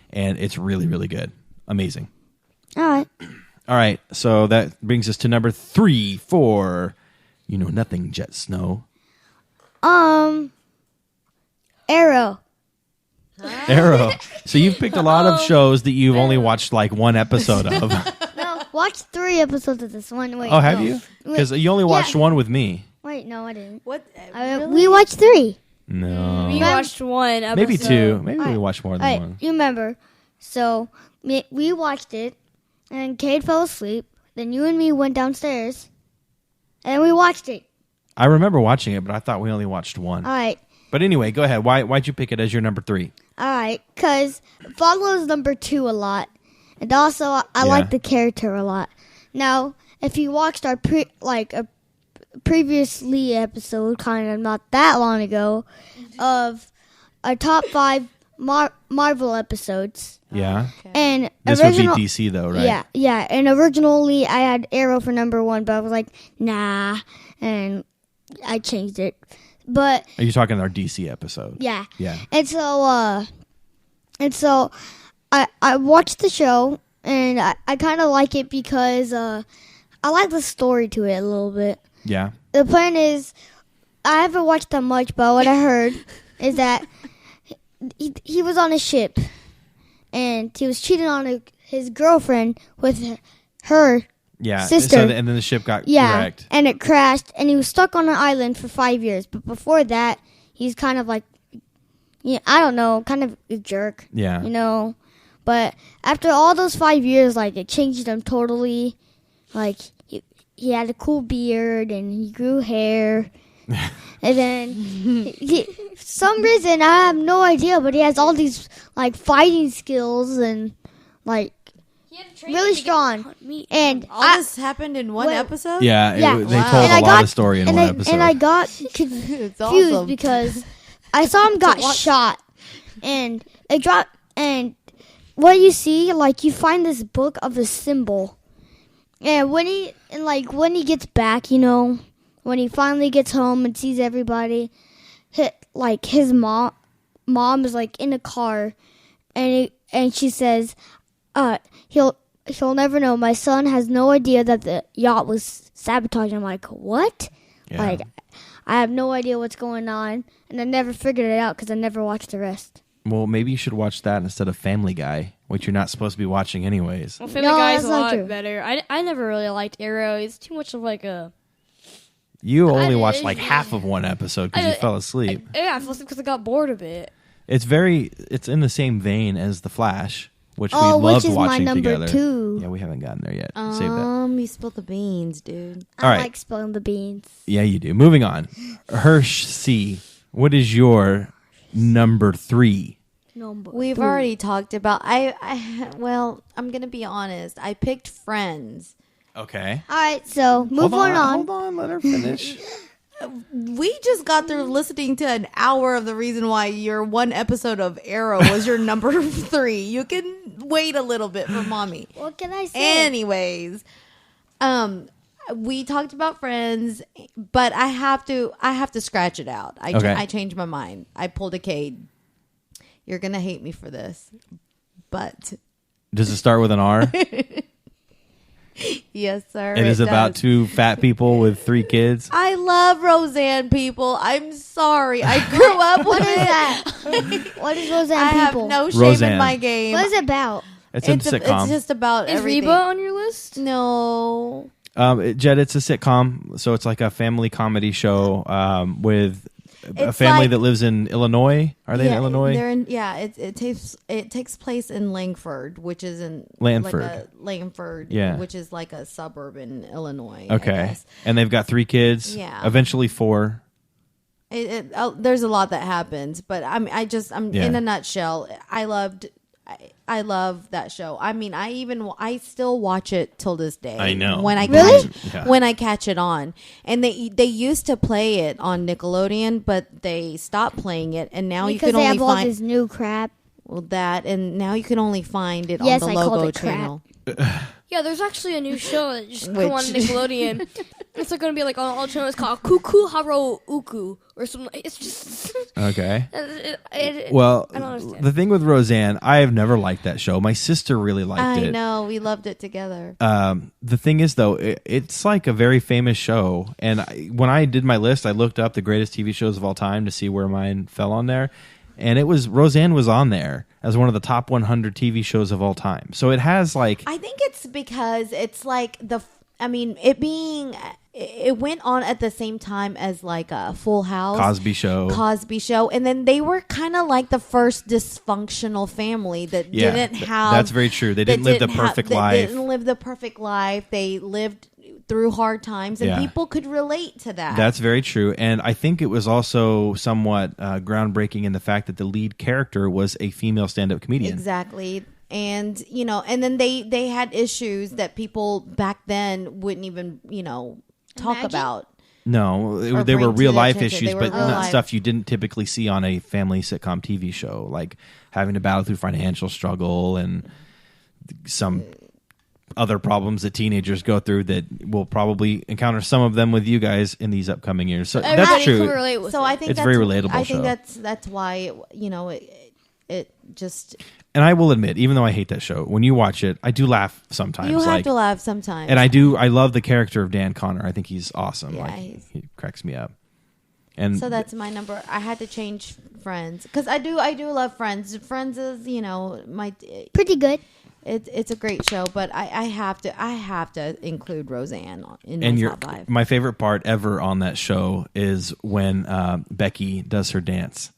and it's really, really good, amazing. All right. So that brings us to number 3 for You Know Nothing, Jett Snow. Arrow. Arrow. So you've picked a lot of shows that you've only watched like one episode of. No, watch 3 episodes of this one. Wait. Oh, have no. you? Because you only watched one with me. Wait, no, I didn't. What? We watched 3. No. We watched one episode. Maybe 2. Maybe we Alright. watched more than All right, one. you remember. So, we watched it, and Kade fell asleep. Then you and me went downstairs, and we watched it. I remember watching it, but I thought we only watched one. All right. But anyway, go ahead. Why'd you pick it as your number 3? All right, because follows number 2 a lot. And also, I like the character a lot. Now, if you watched our previously episode, kind of not that long ago, of our top 5 Marvel episodes. Yeah. Okay. And This would be DC, though, right? Yeah. And originally, I had Arrow for number 1, but I was like, nah. And I changed it. But Are you talking our DC episode? yeah. Yeah. And so I watched the show, and I kind of like it because I like the story to it a little bit. Yeah. The plan is, I haven't watched that much, but what I heard is that he was on a ship, and he was cheating on his girlfriend with her Yeah. sister. So and then the ship got wrecked. And it crashed, and he was stuck on an island for 5 years. But before that, he's kind of like, I don't know, kind of a jerk. Yeah. You know? But after all those 5 years, like, it changed him totally. Like, he had a cool beard, and he grew hair. And then, for some reason, I have no idea, but he has all these, like, fighting skills and, like, really strong. And All this happened in one episode? Yeah. Yeah. They Wow. told And a I lot got- of story in and one I, episode. and I got It's confused awesome. because I saw him got shot, and it dropped. And what you see, like, you find this book of the symbol, and when he gets back, you know, when he finally gets home and sees everybody, his mom is like in a car, and she says, he'll never know. My son has no idea that the yacht was sabotaged. I'm like, what? Yeah. Like, I have no idea what's going on, and I never figured it out because I never watched the rest. Well, maybe you should watch that instead of Family Guy, which you're not supposed to be watching anyways. Well, Family No, Guy's that's a not lot true. better. I never really liked Arrow. It's too much of like a... You only I- watched like half of one episode because you fell asleep. Yeah, I fell asleep because I got bored of it. It's in the same vein as The Flash, which we Oh, which loved is my watching number together. 2. Yeah, we haven't gotten there yet. Save that. You spilled the beans, dude. I All right. like spilling the beans. Yeah, you do. Moving on. Hirsch C. What is your number 3? Number We've 3. already talked about. Well, I'm gonna be honest. I picked Friends. Okay. All right, so move on. Hold on. Let her finish. We just got through listening to an hour of the reason why your one episode of Arrow was your number 3. You can wait a little bit for mommy. What can I say? Anyways, we talked about Friends, but I have to scratch it out. Okay. I changed my mind. I pulled a Kade. You're gonna hate me for this, but Does it start with an R? yes, sir. It is about does. 2 fat people with 3 kids. I love Roseanne, people. I'm sorry. I grew up with What is it. that? What is Roseanne I have people? no shame Roseanne. in my game. What is it about? It's a sitcom. It's just about Is everything. Reba on your list? No. Jett, it's a sitcom, so it's like a family comedy show with a It's family like- that lives in Illinois. Are they in Illinois? They're in. Yeah. It takes place in Langford, which is in Langford. Like Langford. Yeah. Which is like a suburb in Illinois. I Okay. guess. And they've got 3 kids. Yeah. Eventually 4. There's a lot that happens, but I'm Yeah. in a nutshell. I love that show. I mean, I still watch it till this day. I know. when I Really? when I catch it on, and they used to play it on Nickelodeon, but they stopped playing it, and now Because you can they only have all find this new crap. and now you can only find it Yes, on I the called Logo it crap. channel. Yeah, there's actually a new show that just come Which- on Nickelodeon. It's like going to be like on all channels. It's called Kuku Haro Uku or something. It's just... Okay. Well, Well, I don't understand. the thing with Roseanne, I have never liked that show. My sister really liked I it. know, we loved it together. The thing is, though, it's like a very famous show. And when I did my list, I looked up the greatest TV shows of all time to see where mine fell on there. And Roseanne was on there as one of the top 100 TV shows of all time. So it has like... I think it's because it's like it went on at the same time as like a Full House, Cosby Show. and then they were kind of like the first dysfunctional family that Yeah, didn't have. that's very true. They didn't live the perfect life. They didn't live the perfect life. They lived through hard times, and Yeah. people could relate to that. That's very true. And I think it was also somewhat groundbreaking in the fact that the lead character was a female stand-up comedian. Exactly. And and then they had issues that people back then wouldn't even talk Imagine. about. No, Or they were bring to real their life attention. issues, They were but real not life. stuff you didn't typically see on a family sitcom TV show, like having to battle through financial struggle and some other problems that teenagers go through that we'll probably encounter some of them with you guys in these upcoming years. So Everybody that's can true. relate with So it. I think It's that's, very relatable I think show. that's why it just And I will admit, even though I hate that show, when you watch it, I do laugh sometimes. you have like, to laugh sometimes. and I love the character of Dan Connor. I think he's awesome. Yeah, like he's- he cracks me up. And so that's my number. I had to change Friends because I do love Friends. Friends is my Pretty good. it's a great show, but I have to include Roseanne in and my your top 5. my favorite part ever on that show is when Becky does her dance.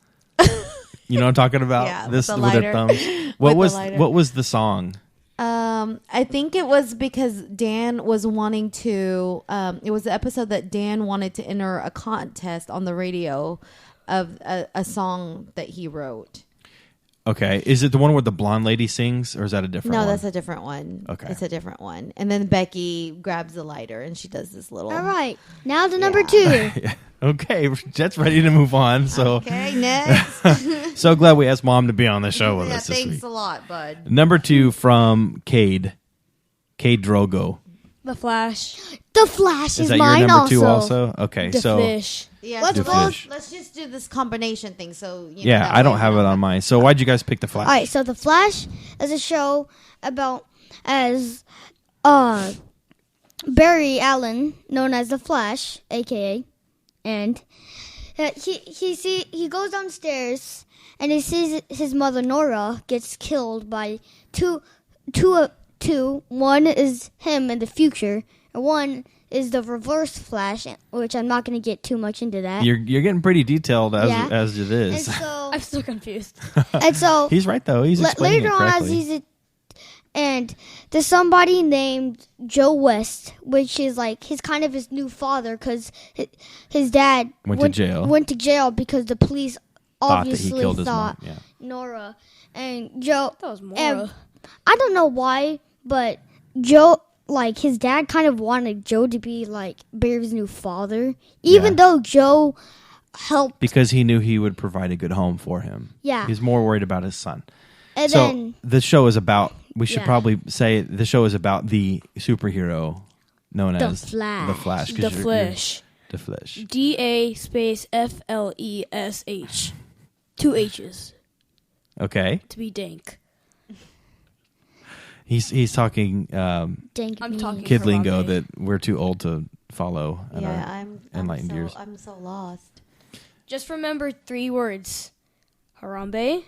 You know what I'm talking about? Yeah, this with the with her lighter. thumbs. What With the was lighter. what was the song? I think it was because Dan was wanting to. It was the episode that Dan wanted to enter a contest on the radio of a song that he wrote. Okay, is it the one where the blonde lady sings, or is that a different No, one? that's a different one. Okay. It's a different one. And then Becky grabs the lighter and she does this little. All right. Now the number 2. Okay, Jet's ready to move on. So Okay, next. so glad we asked Mom to be on the show with Yeah, us this thanks week. a lot, bud. Number 2 from Kade Drogo. The Flash. The Flash Is is that mine your number also. 2 also? Okay, The so Fish. Yeah, Let's so both- let's just do this combination thing. So yeah, I don't have it on mine. So why'd you guys pick The Flash? All right, so The Flash is a show about as Barry Allen, known as The Flash, aka, and he goes downstairs and he sees his mother Nora gets killed by two. One is him in the future, and one is the Reverse Flash, which I'm not going to get too much into that. You're getting pretty detailed Yeah. as it And is. so, I'm still confused. and so He's right though. He's explaining later it on, as correctly. and there's somebody named Joe West, which is like his new father, because his dad Went to jail. Went to jail because the police Thought that he obviously killed his thought mom. Yeah. Nora and Joe. That was Mora. And I don't know why, but Joe, like his dad, kind of wanted Joe to be like Barry's new father, even Yeah. though Joe helped. Because he knew he would provide a good home for him. Yeah. He's more worried about his son. And So then the show is about. We should Yeah. probably say the show is about the superhero known The as Flash. The Flash. 'cause The you're- Flash. The Flash. DA space FLESH. 2 H's Okay. to be dank. He's talking dang I'm me. talking- kid Harambe. lingo that we're too old to follow. At Yeah, our I'm enlightened so, years. I'm so lost. Just remember 3 words. Harambe,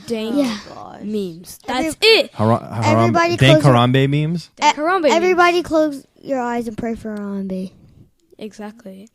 dank, Yeah. Gosh. memes. Every- That's it. Everybody Dank close your- Harambe memes. Dank Harambe memes. Everybody, close your eyes and pray for Harambe. Exactly.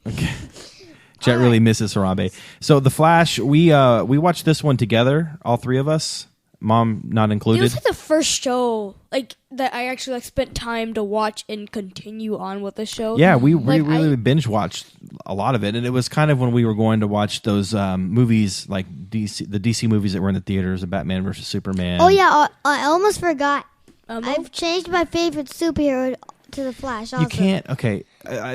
Jet really misses Harambe. So The Flash, we watched this one together, all 3 of us. Mom not It included. was like the first show like that I actually like spent time to watch and continue on with the show. Yeah, we Like, really I- binge watched a lot of it, and it was kind of when we were going to watch those movies, like the DC movies that were in the theaters, the Batman versus Superman. Oh yeah, I almost forgot. Um, I've changed my favorite superhero to the Flash. Also. You can't. Okay,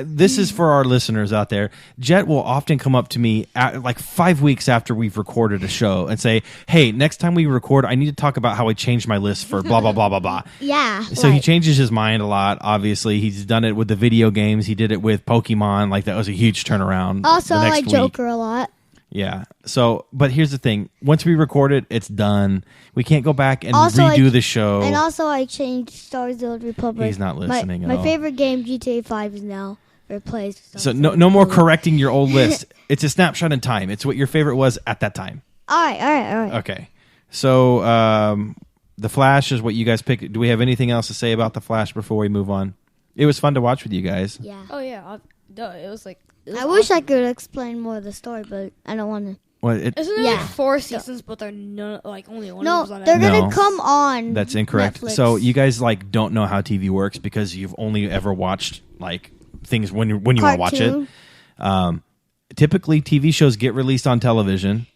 this is for our listeners out there. Jet will often come up to me like 5 weeks after we've recorded a show and say, "Hey, next time we record, I need to talk about how I changed my list for blah blah blah blah blah." Yeah. So he changes his mind a lot. Obviously, he's done it with the video games. He did it with Pokemon. Like that was a huge turnaround. Also, the I next like week. Joker a lot. Yeah. So, but here's the thing: once we record it, it's done. We can't go back and Also, redo I- the show. And also, I changed Star Wars: The Old Republic. He's not listening at My all. favorite game, GTA 5, is now replaced. with So Star no, Wars: no The more Old Republic. correcting your old list. It's a snapshot in time. It's what your favorite was at that time. All right. Okay. So the Flash is what you guys picked. Do we have anything else to say about the Flash before we move on? It was fun to watch with you guys. Yeah. Oh yeah, it was like. It was I wish I awesome. could explain more of the story, but I don't want to. Well, Isn't there Yeah. like 4 seasons, but they're no, like only one No, of them's on they're Netflix? gonna No. come on. that's incorrect. Netflix. So you guys like don't know how TV works because you've only ever watched like things when you want to watch it. Cartoon. Typically, TV shows get released on television,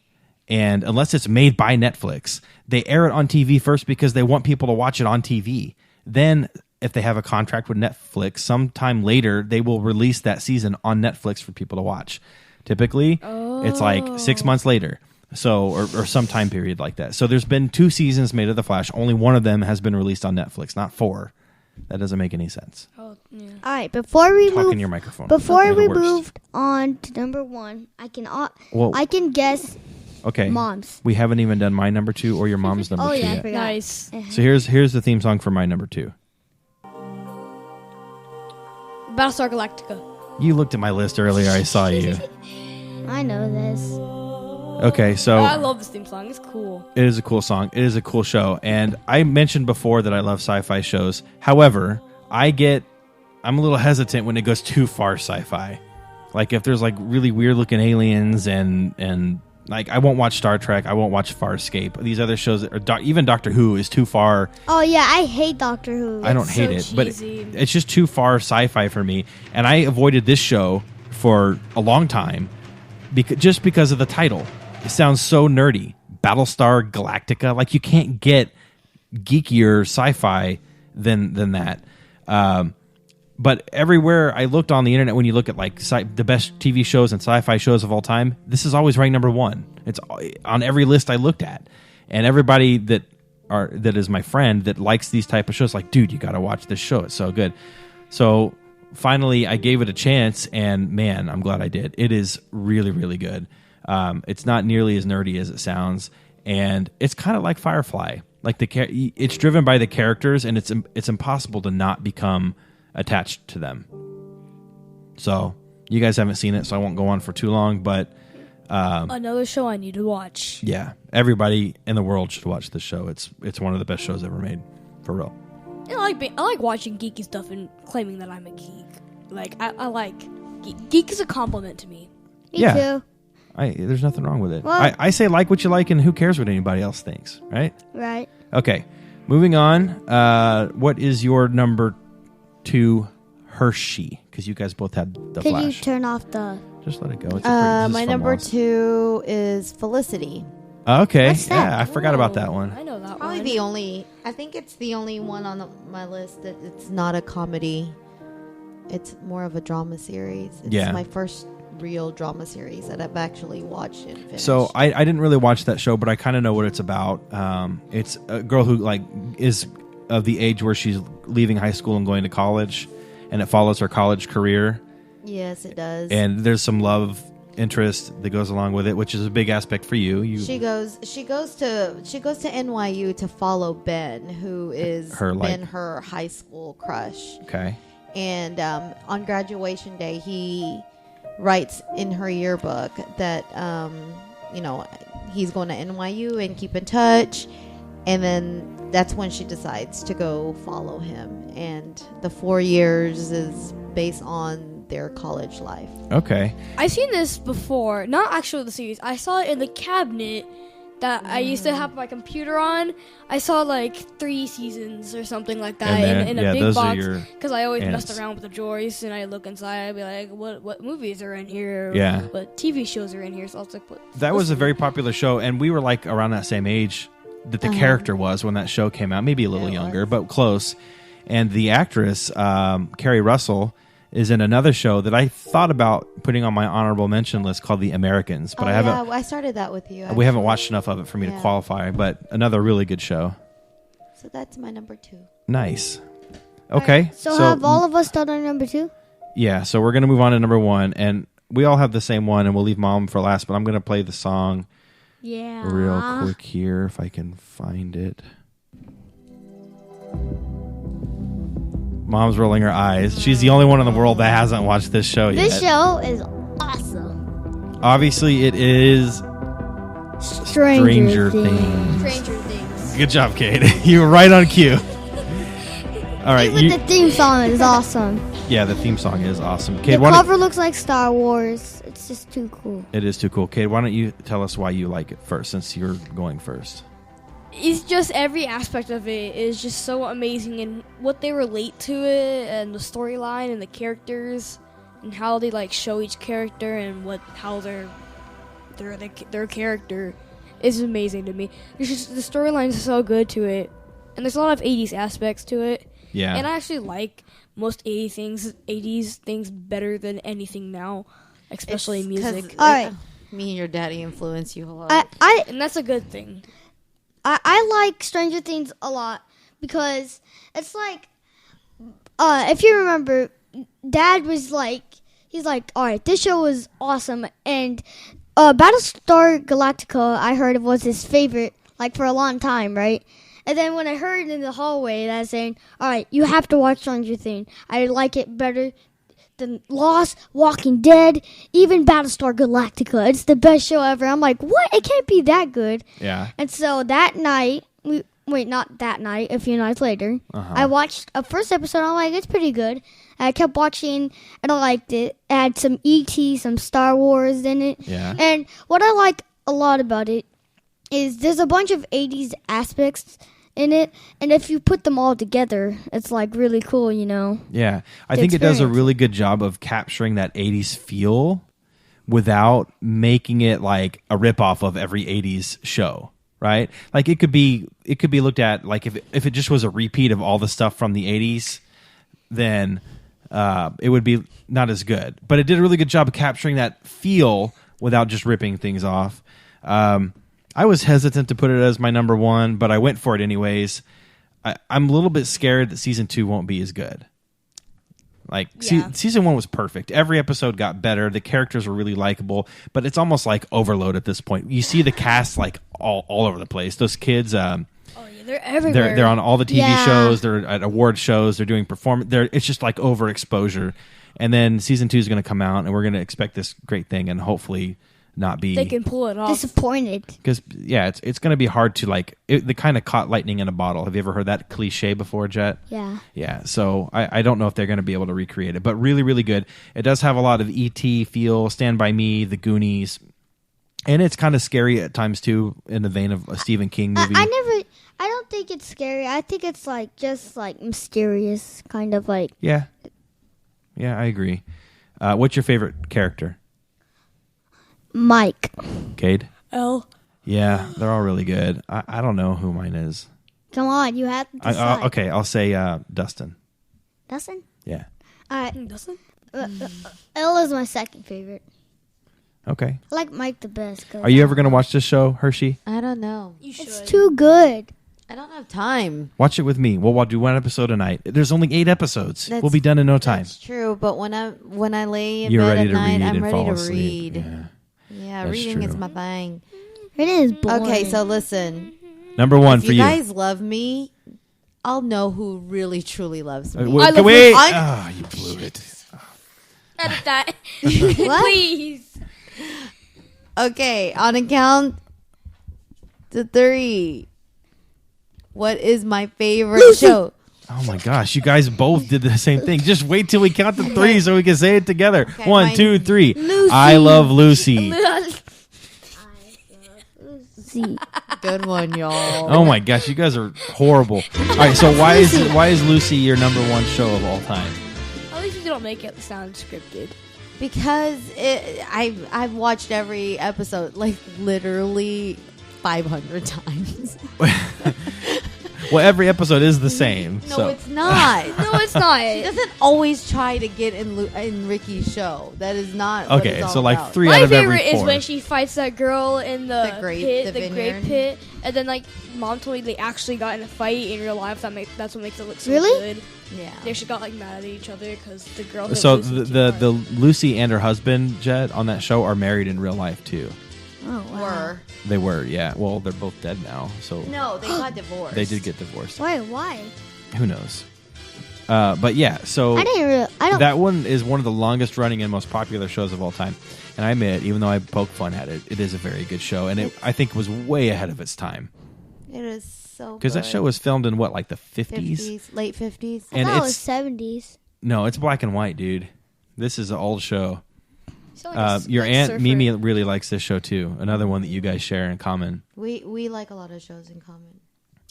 and unless it's made by Netflix, they air it on TV first because they want people to watch it on TV. Then, if they have a contract with Netflix, sometime later they will release that season on Netflix for people to watch. Typically, it's like 6 months later, so or some time period like that. So there's been 2 seasons made of The Flash. Only one of them has been released on Netflix, not 4. That doesn't make any sense. Oh yeah. All right, before we Talk move, in your microphone. before You're the we worst. moved on to number 1, Well- I can guess Okay, moms. we haven't even done my number 2 or your mom's number Oh 2 yeah, I yet. forgot. Nice. So here's the theme song for my number 2. Battlestar Galactica. You looked at my list earlier. I saw you. I know this. Okay, so I love this theme song. It's cool. it is a cool song. It is a cool show. And I mentioned before that I love sci-fi shows. However, I'm a little hesitant when it goes too far sci-fi. Like if there's like really weird looking aliens and like I won't watch Star Trek. I won't watch Farscape. These other shows, even Doctor Who is too far. Oh yeah, I hate Doctor Who. I don't so hate it, but cheesy. it's just too far sci-fi for me. And I avoided this show for a long time just because of the title. It sounds so nerdy. Battlestar Galactica. Like you can't get geekier sci-fi than that. But everywhere I looked on the internet, when you look at like the best TV shows and sci-fi shows of all time, this is always ranked number 1. It's on every list I looked at, and everybody that is my friend that likes these type of shows, like, dude, you got to watch this show. It's so good. So finally, I gave it a chance, and man, I'm glad I did. It is really, really good. It's not nearly as nerdy as it sounds, and it's kind of like Firefly. Like it's driven by the characters, and it's impossible to not become attached to them. So you guys haven't seen it, so I won't go on for too long. But another show I need to watch. Yeah, everybody in the world should watch this show. It's one of the best shows ever made, for real. I like watching geeky stuff and claiming that I'm a geek. Like I like geek is a compliment to me. Me too. There's nothing wrong with it. Well, I say like what you like, and who cares what anybody else thinks, right? Right. Okay, moving on. What is your number 2 Hershey? Because you guys both had the Could Flash. you turn off the... Just let it go. It's My number 2 is Felicity. Okay. What's that? Yeah, I forgot about that one. I know that Probably one. the only. I think it's the only one on my list that it's not a comedy. It's more of a drama series. It's Yeah. my first real drama series that I've actually watched and finished. So I didn't really watch that show, but I kind of know what it's about. It's a girl who is of the age where she's leaving high school and going to college, and it follows her college career. Yes, it does. And there's some love interest that goes along with it, which is a big aspect for you. She goes to NYU to follow Ben, who is her high school crush. Okay. And on graduation day, he writes in her yearbook that he's going to NYU and keep in touch. And then that's when she decides to go follow him. And the 4 years is based on their college life. Okay. I've seen this before. Not actually the series. I saw it in the cabinet that I used to have my computer on. I saw like 3 seasons or something like that in a big box. Because I always messed around with the drawers, and I look inside. I'd be like, what movies are in here? Yeah. What TV shows are in here? So I was like, that was a very popular show, and we were like around that same age that the character was when that show came out. Maybe a little younger, but close. And the actress, Carrie Russell, is in another show that I thought about putting on my honorable mention list called The Americans, but I haven't. Yeah, I started that with you. Actually. We haven't watched enough of it for me to qualify, but another really good show. So that's my number 2. Nice. Okay. Right. So have all of us done our number 2? Yeah, so we're going to move on to number 1, and we all have the same one, and we'll leave Mom for last, but I'm going to play the song real quick here, if I can find it. Mom's rolling her eyes. She's the only one in the world that hasn't watched this show yet. This show is awesome. Obviously, it is Stranger Things. Stranger Things. Good job, Kate. You were right on cue. All right. Even the theme song is awesome. Yeah, the theme song is awesome. Kate, the cover looks like Star Wars. It's just too cool. It is too cool. Kate, why don't you tell us why you like it first, since you're going first? It's just every aspect of it is just so amazing, and what they relate to it, and the storyline, and the characters, and how they like show each character, and how their character is amazing to me. It's just the storyline is so good to it, and there's a lot of 80s aspects to it. Yeah, and I actually like most 80s things better than anything now, especially music. All right, me and your daddy influence you a lot, and that's a good thing. I like Stranger Things a lot because it's like, if you remember, Dad was like, he's like, all right, this show was awesome, and Battlestar Galactica, I heard it was his favorite, like for a long time, right? And then when I heard in the hallway that saying, all right, you have to watch Stranger Things, I like it better than Lost, Walking Dead, even Battlestar Galactica. It's the best show ever. I'm like, what? It can't be that good. Yeah. And so that night, not that night, a few nights later, I watched a first episode. I'm like, it's pretty good. And I kept watching, and I liked it. It had some E.T., some Star Wars in it. Yeah. And what I like a lot about it is there's a bunch of 80s aspects in it, and if you put them all together, it's like really cool, you know. Yeah, I think it does a really good job of capturing that 80s feel without making it like a ripoff of every 80s show, right? Like it could be looked at like if it just was a repeat of all the stuff from the 80s, then it would be not as good. But it did a really good job of capturing that feel without just ripping things off. I was hesitant to put it as my number 1, but I went for it anyways. I'm a little bit scared that season 2 won't be as good. Like Yeah. season 1 was perfect. Every episode got better. The characters were really likable, but it's almost like overload at this point. You see the cast like all over the place. Those kids, Oh yeah, they're everywhere. they're on all the TV Yeah. shows. They're at award shows. They're doing performance. It's just like overexposure. And then season 2 is going to come out, and we're going to expect this great thing, and hopefully not be. They can pull it off. Disappointed. Because it's going to be hard to like the kind of caught lightning in a bottle. Have you ever heard that cliche before, Jett? Yeah. Yeah, so I don't know if they're going to be able to recreate it, but really, really good. It does have a lot of E.T. feel, Stand By Me, The Goonies, and it's kind of scary at times too, in the vein of a Stephen King movie. I don't think it's scary. I think it's like just like mysterious, kind of like. Yeah, I agree. What's your favorite character? Mike. Kade? L. Yeah, they're all really good. I don't know who mine is. Come on, you have to decide. Okay, I'll say Dustin. Dustin? Yeah. All right. Doesn't? L is my second favorite. Okay. I like Mike the best. Are you ever going to watch this show, Hershey? I don't know. You should. It's too good. I don't have time. Watch it with me. We'll do one episode a night. There's only 8 episodes. That's- We'll be done in no time. That's true, but when I lay in You're bed ready at to night, read I'm and ready fall to asleep. read. Yeah. Yeah, That's reading is true. my thing. It is boring. Okay, so listen. Number 1 If for you you. guys love me, I'll know who really truly loves me. Wait, I love wait. Lucy. You blew it. Edit that. What? Please. Okay, on a count to 3. What is my favorite show? Oh my gosh, you guys both did the same thing. Just wait till we count to 3 so we can say it together. Okay, 1, mine- 2, 3. Lucy. I love Lucy. See. Good one, y'all. Oh my gosh, you guys are horrible. All right, so why is Lucy your number 1 show of all time? At least you don't make it sound scripted. Because I've watched every episode like literally 500 times. Well, every episode is the same. No, so. it's not. No, it's not. She doesn't always try to get in Ricky's show. That is not what Okay, it's all so like about. 3 My out of every favorite 4. is when she fights that girl in the grape- pit, the the grape vineyard. pit, and then like mom told me they actually got in a fight in real life. That's what makes it look so Really? good. Yeah. They actually got like mad at each other because the girl. hit So Lucy too the hard. Lucy and her husband Jett on that show are married in real life too. Oh, wow. Were. They were, yeah. Well, they're both dead now, so No, they got divorced. they did get divorced. Why? Who knows? But yeah, so I don't. that one is one of the longest running and most popular shows of all time. And I admit, even though I poke fun at it, it is a very good show, and I think was way ahead of its time It is so because that show was filmed in what, like the 50s? 50s, late 50s. I and thought it was it's 70s. no, it's black and white, dude. This is an old show. She's like Your like aunt surfer. Mimi really likes this show too. Another one that you guys share in common. We like a lot of shows in common.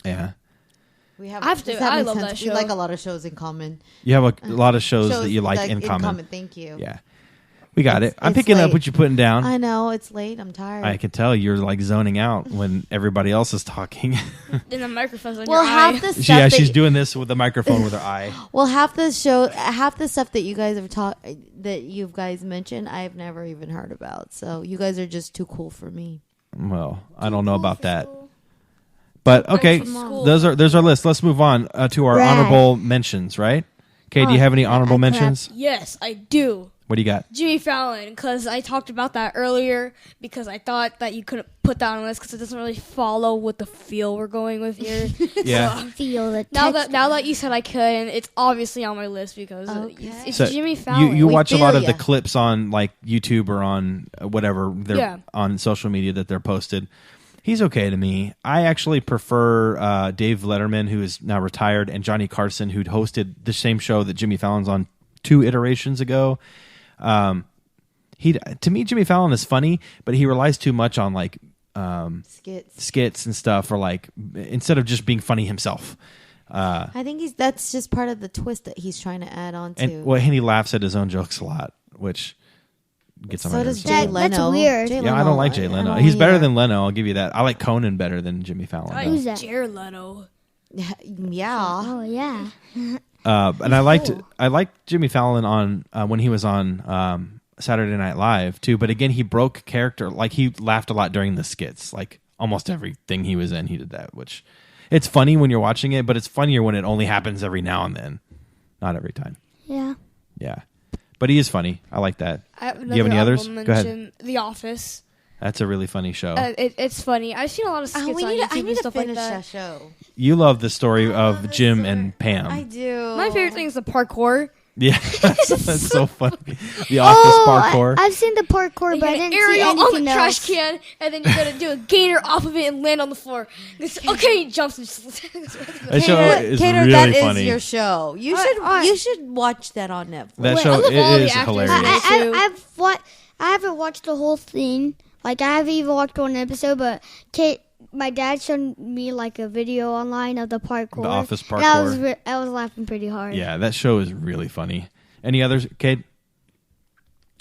Yeah, We have. I have does to- that I make love sense? that We show. like a lot of shows in common. you have a lot of shows that you like in common. Thank you. Yeah, we got it. I'm it's picking up late. what you're putting down. I know it's late. I'm tired. I can tell you're like zoning out when everybody else is talking. Then the microphone's on well, your half eye. the stuff. Yeah, that she's doing this with the microphone with her eye. Well, half the stuff that you guys have that you guys mentioned, I've never even heard about. So you guys are just too cool for me. Well, I don't know about that. But okay, from school. there's our list. Let's move on to our Right. honorable mentions, right? Okay, do you have any honorable mentions? Yes, I do. What do you got? Jimmy Fallon, because I talked about that earlier, because I thought that you couldn't put that on the list because it doesn't really follow what the feel we're going with here. Yeah. Feel the Now text. that you said I could, and it's obviously on my list because it's So Jimmy Fallon. You We watch a lot feel of the ya. clips on like YouTube or on whatever they're Yeah. on social media that they're posted. He's okay to me. I actually prefer Dave Letterman, who is now retired, and Johnny Carson, who'd hosted the same show that Jimmy Fallon's on 2 iterations ago. To me, Jimmy Fallon is funny, but he relies too much on like skits and stuff, or like instead of just being funny himself. I think that's just part of the twist that he's trying to add on to. And he laughs at his own jokes a lot, which gets on my so does nerves. Jay That- Leno. that's weird. Jay Yeah, I Leno, don't like Jay I Leno. don't He's better either. than Leno. I'll give you that. I like Conan better than Jimmy Fallon. I though. Who's like that? Jared Leto. Yeah. Oh yeah. And I liked Jimmy Fallon on when he was on Saturday Night Live too. But again, he broke character. Like he laughed a lot during the skits. Like almost everything he was in, he did that. Which it's funny when you're watching it, but it's funnier when it only happens every now and then, not every time. Yeah. Yeah. But he is funny. I like that. I have Do you have any another others? honorable Go ahead. mention, The Office. That's a really funny show. It's funny. I've seen a lot of skits on YouTube I and need to stuff finish like that that. show. You love the story of the Jim story. and Pam. I do. My favorite thing is the parkour. Yeah, that's so funny. The Office parkour. I've seen the parkour, You but I get an didn't see aerial on the anything trash else. can, and then you gotta do a gainer off of it and land on the floor. Okay, he jumps. And That show is Cater, really that is funny. your show. You should watch that on Netflix. That Wait, show I love all the is actors. hilarious. I haven't watched the whole thing. Like, I haven't even watched one episode, but my dad showed me like a video online of the parkour. The Office And parkour. I was laughing pretty hard. Yeah, that show is really funny. Any others, Kate?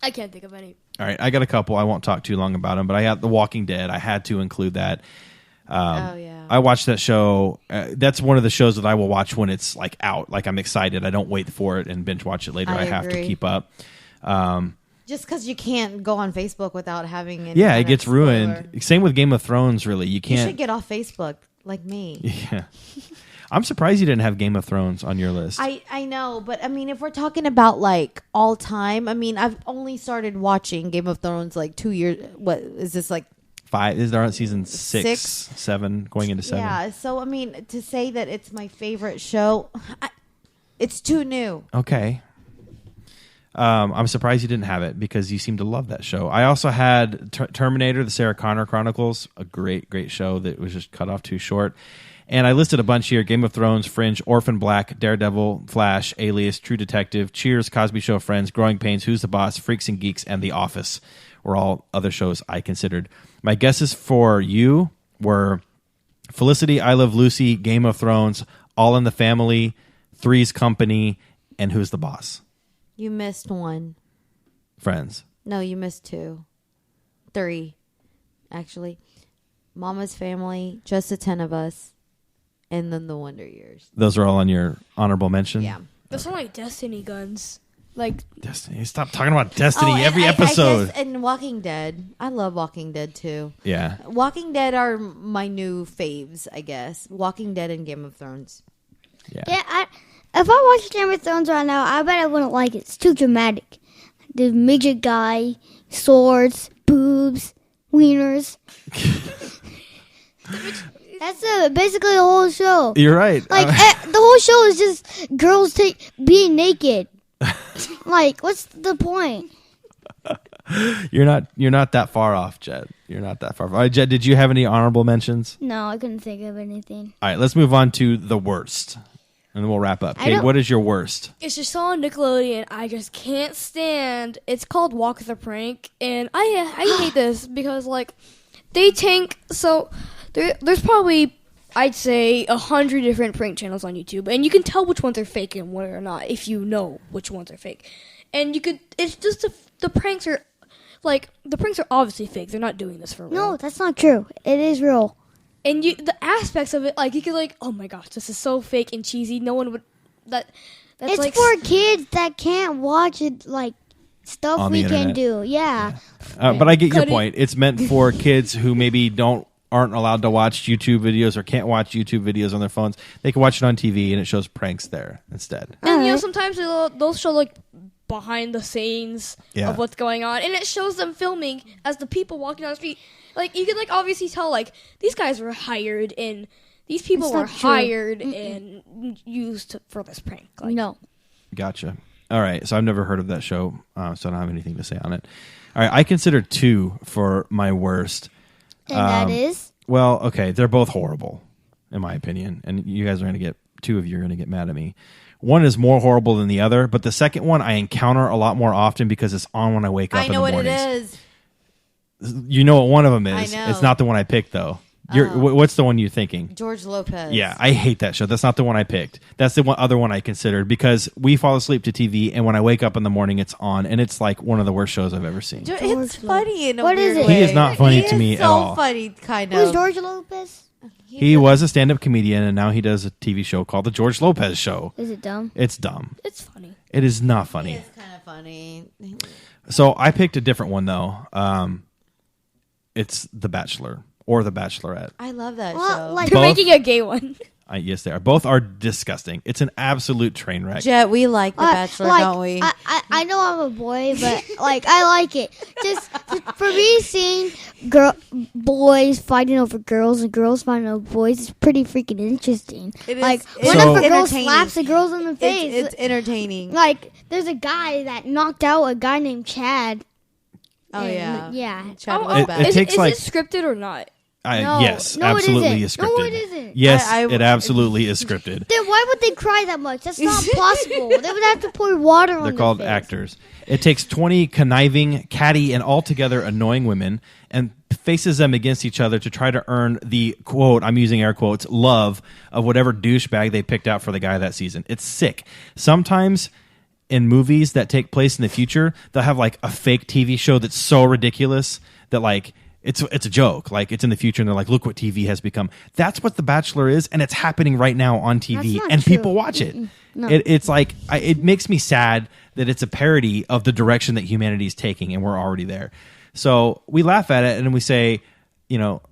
I can't think of any. All right, I got a couple. I won't talk too long about them, but I got The Walking Dead. I had to include that. Oh, yeah. I watched that show. That's one of the shows that I will watch when it's like out. Like I'm excited. I don't wait for it and binge watch it later. I have to agree. keep up. Just because you can't go on Facebook without having any Yeah, kind it of gets spoiler. ruined. Same with Game of Thrones. Really, you You can't. should get off Facebook like me. Yeah, I'm surprised you didn't have Game of Thrones on your list. I know, but I mean, if we're talking about like all time, I mean, I've only started watching Game of Thrones like 2 years. What is this like? 5 is there on season 6, Six. 7, going into 7. Yeah, so I mean, to say that it's my favorite show, it's too new. Okay. I'm surprised you didn't have it because you seem to love that show. I also had Terminator, the Sarah Connor Chronicles, a great, great show that was just cut off too short. And I listed a bunch here: Game of Thrones, Fringe, Orphan Black, Daredevil, Flash, Alias, True Detective, Cheers, Cosby Show, Friends, Growing Pains, Who's the Boss, Freaks and Geeks, and The Office were all other shows I considered. My guesses for you were Felicity, I Love Lucy, Game of Thrones, All in the Family, Three's Company, and Who's the Boss? You missed one. Friends. No, you missed 2. 3, actually. Mama's Family, Just the 10 of Us, and then The Wonder Years. Those are all on your honorable mention? Yeah. Those are like Destiny guns. Like Destiny. Stop talking about Destiny and every I episode. guess, and Walking Dead. I love Walking Dead too. Yeah. Walking Dead are my new faves, I guess. Walking Dead and Game of Thrones. Yeah. Yeah, if I watched Game of Thrones right now, I bet I wouldn't like it. It's too dramatic. The midget guy, swords, boobs, wieners. That's basically the whole show. You're right. Like the whole show is just girls being naked. Like, what's the point? You're not that far off, Jett. You're not that far off. All right, Jett, did you have any honorable mentions? No, I couldn't think of anything. All right, let's move on to the worst. And then we'll wrap up. I Kate, don't- what is your worst? it's just on Nickelodeon. I just can't stand. It's called Walk the Prank, and I hate this because like they tank. So there's probably I'd say 100 different prank channels on YouTube, and you can tell which ones are fake and what are not if you know which ones are fake. And you could. It's just the pranks are like the pranks are obviously fake. They're not doing this for real. No, that's not true. It is real. And the aspects of it, like you could like, oh my gosh, this is so fake and cheesy. No one would. That's It's like for kids that can't watch it, like stuff On the we can internet. do. Yeah. But I get your Could it- point. It's meant for kids who maybe aren't allowed to watch YouTube videos or can't watch YouTube videos on their phones. They can watch it on TV and it shows pranks there instead. And you know, Alright. sometimes they'll show like behind the scenes Yeah. of what's going on, and it shows them filming as the people walking down the street. Like you can like obviously tell like these guys were hired and these people It's were not true. hired and used for this prank. Like, No. Gotcha. All right. So I've never heard of that show, so I don't have anything to say on it. All right. I consider 2 for my worst. And that is? Well, okay. They're both horrible, in my opinion. And you guys are going to get, 2 of you are going to get mad at me. One is more horrible than the other, but the second one I encounter a lot more often because it's on when I wake up I in know the what it mornings. is. You know what one of them is. I know. Oh. It's not the one I picked, though. What's the one you're thinking? George Lopez. Yeah, I hate that show. That's not the one I picked. That's the other one I considered because we fall asleep to TV, and when I wake up in the morning, it's on, and it's like one of the worst shows I've ever seen. It's funny in a What weird is it? way. He is not funny to me so at all. funny, kind of. Who's George Lopez? He was a stand-up comedian, and now he does a TV show called The George Lopez Show. Is it dumb? It's dumb. it's funny. It is not funny. It's kind of funny. So I picked a different one, though. It's The Bachelor or The Bachelorette. I love that Well, show. like, You're Both? making a gay one. Yes, they are. Both are disgusting. It's an absolute train wreck. Jett, we like The Bachelor, don't we? I know I'm a boy, but like I like it. Just for me, seeing boys fighting over girls and girls fighting over boys is pretty freaking interesting. It is. Like It's one of the girls entertaining. slaps the girls in the face. It's entertaining. Like there's a guy that knocked out a guy named Chad. Oh, yeah. Yeah. Chad was bad. It takes is like it scripted or not? No. Yes, No, it absolutely isn't. is scripted. No, it isn't. Yes, I- it absolutely is scripted. Then why would they cry that much? That's not possible. They would have to pour water on They're their called face. actors. It takes 20 conniving, catty, and altogether annoying women and faces them against each other to try to earn the, quote, I'm using air quotes, love of whatever douchebag they picked out for the guy that season. It's sick. Sometimes in movies that take place in the future, they'll have like a fake TV show that's so ridiculous that like it's a joke. Like it's in the future and they're like, look what TV has become. That's what The Bachelor is, and it's happening right now on TV, That's not and true. people watch it. No. It's like it makes me sad that it's a parody of the direction that humanity is taking, and we're already there. So we laugh at it and we say, you know,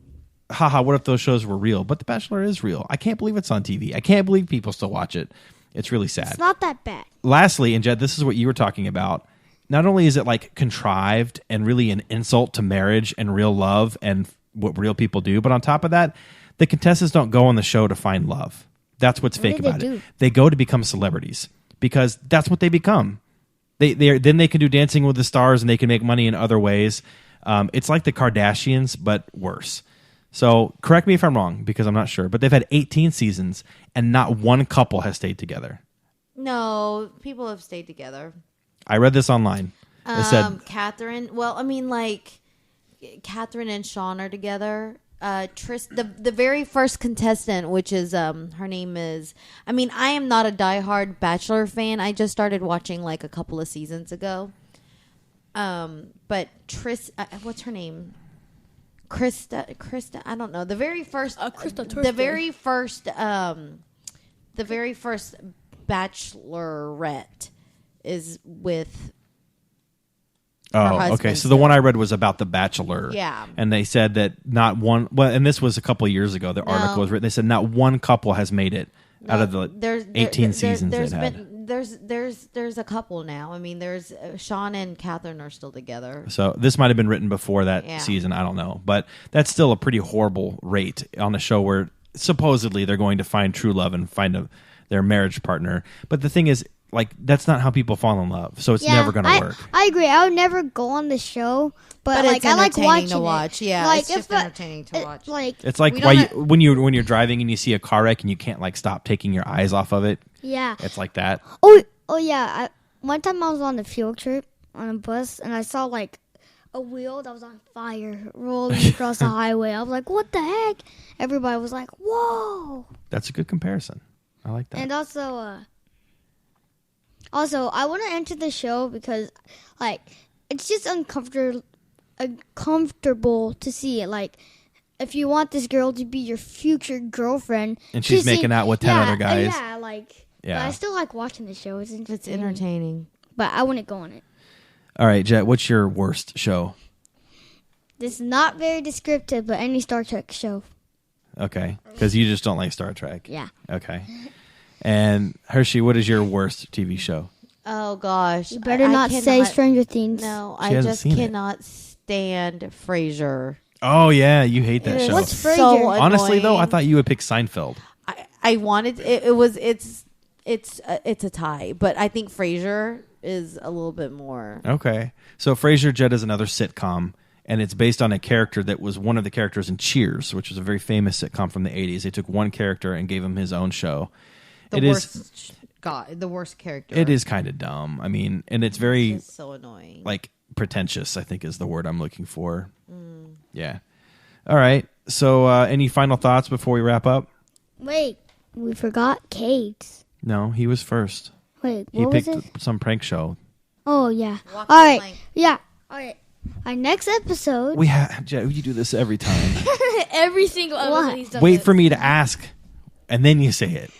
haha, what if those shows were real? But The Bachelor is real. I can't believe it's on TV. I can't believe people still watch it. It's really sad. It's not that bad. Lastly, and Jed, this is what you were talking about. Not only is it like contrived and really an insult to marriage and real love and what real people do, but on top of that, the contestants don't go on the show to find love. That's what's fake they about do. it. They go to become celebrities because that's what they become. Then they can do Dancing with the Stars and they can make money in other ways. It's like the Kardashians, but worse. So correct me if I'm wrong because I'm not sure, but they've had 18 seasons and not one couple has stayed together. No, people have stayed together. I read this online. It said Catherine. Well, I mean, like Catherine and Sean are together. The very first contestant, which is her name is. I mean, I am not a diehard Bachelor fan. I just started watching like a couple of seasons ago. But what's her name? Krista. I don't know. The very first. Krista The very first. The very first Bachelorette is with. Oh, husband okay. So still. the one I read was about The Bachelor. Yeah. And they said that not one, well, and this was a couple of years ago, the article was written. They said not one couple has made it out of the 18 seasons they've had. There's a couple now. I mean, there's Sean and Catherine are still together. So this might have been written before that Yeah. season. I don't know. But that's still a pretty horrible rate on a show where supposedly they're going to find true love and find their marriage partner. But the thing is, like, that's not how people fall in love. So it's never going to work. I agree. I would never go on the show, but But like it's I like entertaining watching to watch. it. Yeah, like, it's just entertaining to watch. Like It's like We why don't when you're driving and you see a car wreck and you can't like stop taking your eyes off of it. yeah. It's like that. Oh yeah. One time I was on a field trip on a bus and I saw like a wheel that was on fire rolling across the highway. I was like, "What the heck?" Everybody was like, "Whoa!" That's a good comparison. I like that. And also, I want to enter the show because, like, it's just uncomfortable to see it. Like, if you want this girl to be your future girlfriend, And she's making out with 10 other guys. Yeah, like, Yeah. But I still like watching the show. It's It's entertaining. but I wouldn't go on it. All right, Jet, what's your worst show? This is not very descriptive, but any Star Trek show. Okay, because you just don't like Star Trek. Yeah. Okay. And Hershey, what is your worst TV show? Oh gosh, You better not say Stranger Things. No, She I hasn't just seen it. cannot stand Frasier. Oh yeah, you hate that show. What's Frasier? So Honestly, though, I annoying. thought you would pick Seinfeld. I wanted it's a tie, but I think Frasier is a little bit more. Okay, so Frasier, Jet, is another sitcom, and it's based on a character that was one of the characters in Cheers, which was a very famous sitcom from the 80s. They took one character and gave him his own show. The worst character. It is kind of dumb. I mean, and it's very It's so annoying. like pretentious, I think is the word I'm looking for. Yeah. All right. So any final thoughts before we wrap up? Wait, we forgot Kate's. No, he was first. Wait, He what was picked it? some prank show. Oh yeah. Walk All the right. plank. Yeah. All right. Our next episode. Jet, you do this every time. Every single episode What? he's done Wait this. for me to ask. and then you say it.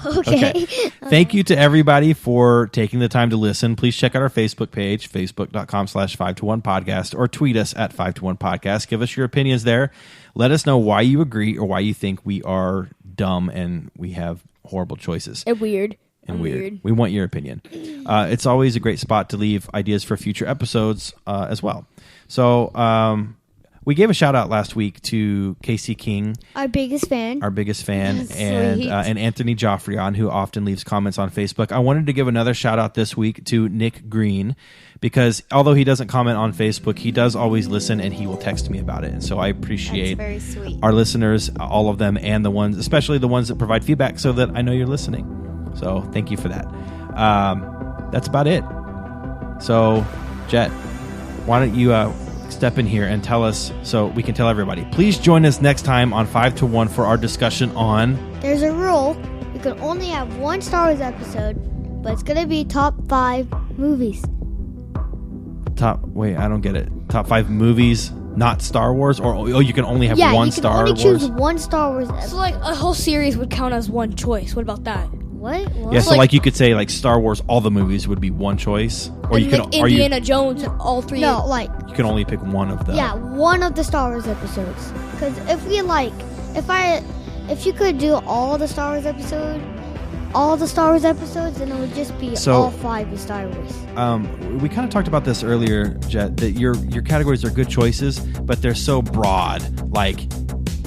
Oh, okay. Thank you to everybody for taking the time to listen. Please check out our Facebook page, facebook.com/5to1podcast, or tweet us at 5to1podcast. Give us your opinions there. Let us know why you agree or why you think we are dumb and we have horrible choices. And weird. We want your opinion. It's always a great spot to leave ideas for future episodes as well. So we gave a shout out last week to Casey King, Our biggest fan. and Anthony Joffrion, who often leaves comments on Facebook. I wanted to give another shout out this week to Nick Green, because although he doesn't comment on Facebook, he does always listen and he will text me about it. And so I appreciate That's very sweet. our listeners, all of them, and the ones, especially the ones that provide feedback, so that I know you're listening. So thank you for that. That's about it. So, Jett, why don't you step in here and tell us so we can tell everybody. Please join us next time on 5 to 1 for our discussion on... There's a rule. You can only have one Star Wars episode, but it's going to be top 5 movies. Wait, I don't get it. Top 5 movies, not Star Wars? Or you can only have one Star Wars? Yeah, you can only choose one Star Wars episode. So, like, a whole series would count as one choice. What about that? What? Yeah, so like you could say like Star Wars, all the movies would be one choice, or And you like could Indiana Jones, all three. No, like, you can only pick one of them. yeah, one of the Star Wars episodes. Because if you could do all the Star Wars episodes, then it would just be all 5 of Star Wars. We kind of talked about this earlier, Jett, that your categories are good choices, but they're so broad. Like,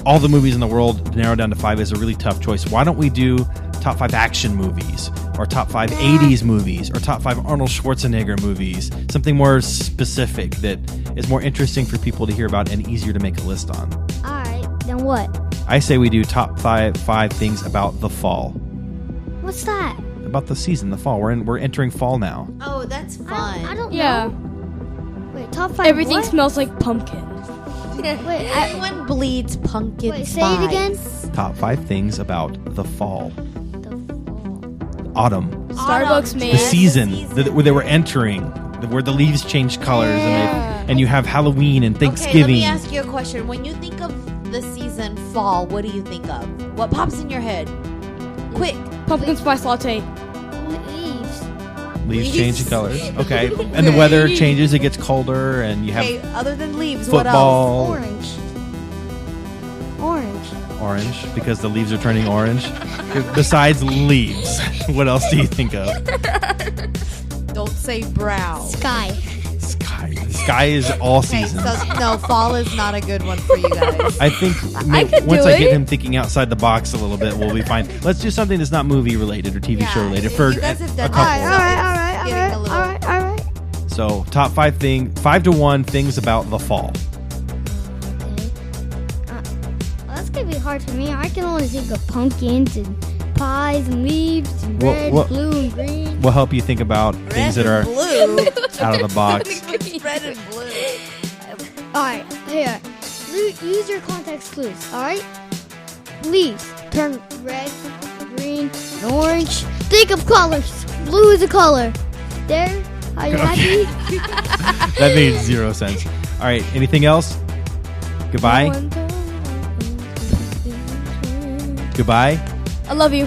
all the movies in the world narrowed down to 5 is a really tough choice. Why don't we do top 5 action movies, or top 5 80s movies, or top 5 Arnold Schwarzenegger movies? Something more specific that is more interesting for people to hear about and easier to make a list on. Alright, then what? I say we do top 5 things about the fall. What's that? About the season, the fall. We're entering fall now. Oh, that's fun. I don't Yeah. know. Wait, top 5 Everything what? smells like pumpkin. Wait, Everyone bleeds pumpkin wait, say spice. it again? Top 5 things about the fall. The fall. Autumn. Starbucks The made. season where they were entering, where the leaves change colors, and you have Halloween and Thanksgiving. Okay, let me ask you a question. When you think of the season fall, what do you think of? What pops in your head? Quick. Pumpkin spice latte. Leaves Leaves. change colors. Okay. And the weather changes, it gets colder, and you have Okay, other than leaves, what else? football. Orange. Because the leaves are turning orange. Besides leaves, what else do you think of? Don't say brown. Sky. Sky is all Okay, seasons. so no, fall is not a good one for you guys. I think could once do I get it. him thinking outside the box a little bit, we'll be fine. Let's do something that's not movie related or TV show related for you guys have a done couple. that. Alright. So top 5 to 1 things about the fall. That's gonna be hard for me. I can only think of pumpkins and pies and leaves and red, blue, and green. We'll help you think about things that are blue. out of the box. Red and blue. Alright, here. Use your context clues, alright? Leaves turn red, green, and orange. Think of colors. Blue is a color. There? Are you happy? That made 0 sense. All right, anything else? Goodbye. Goodbye. I love you.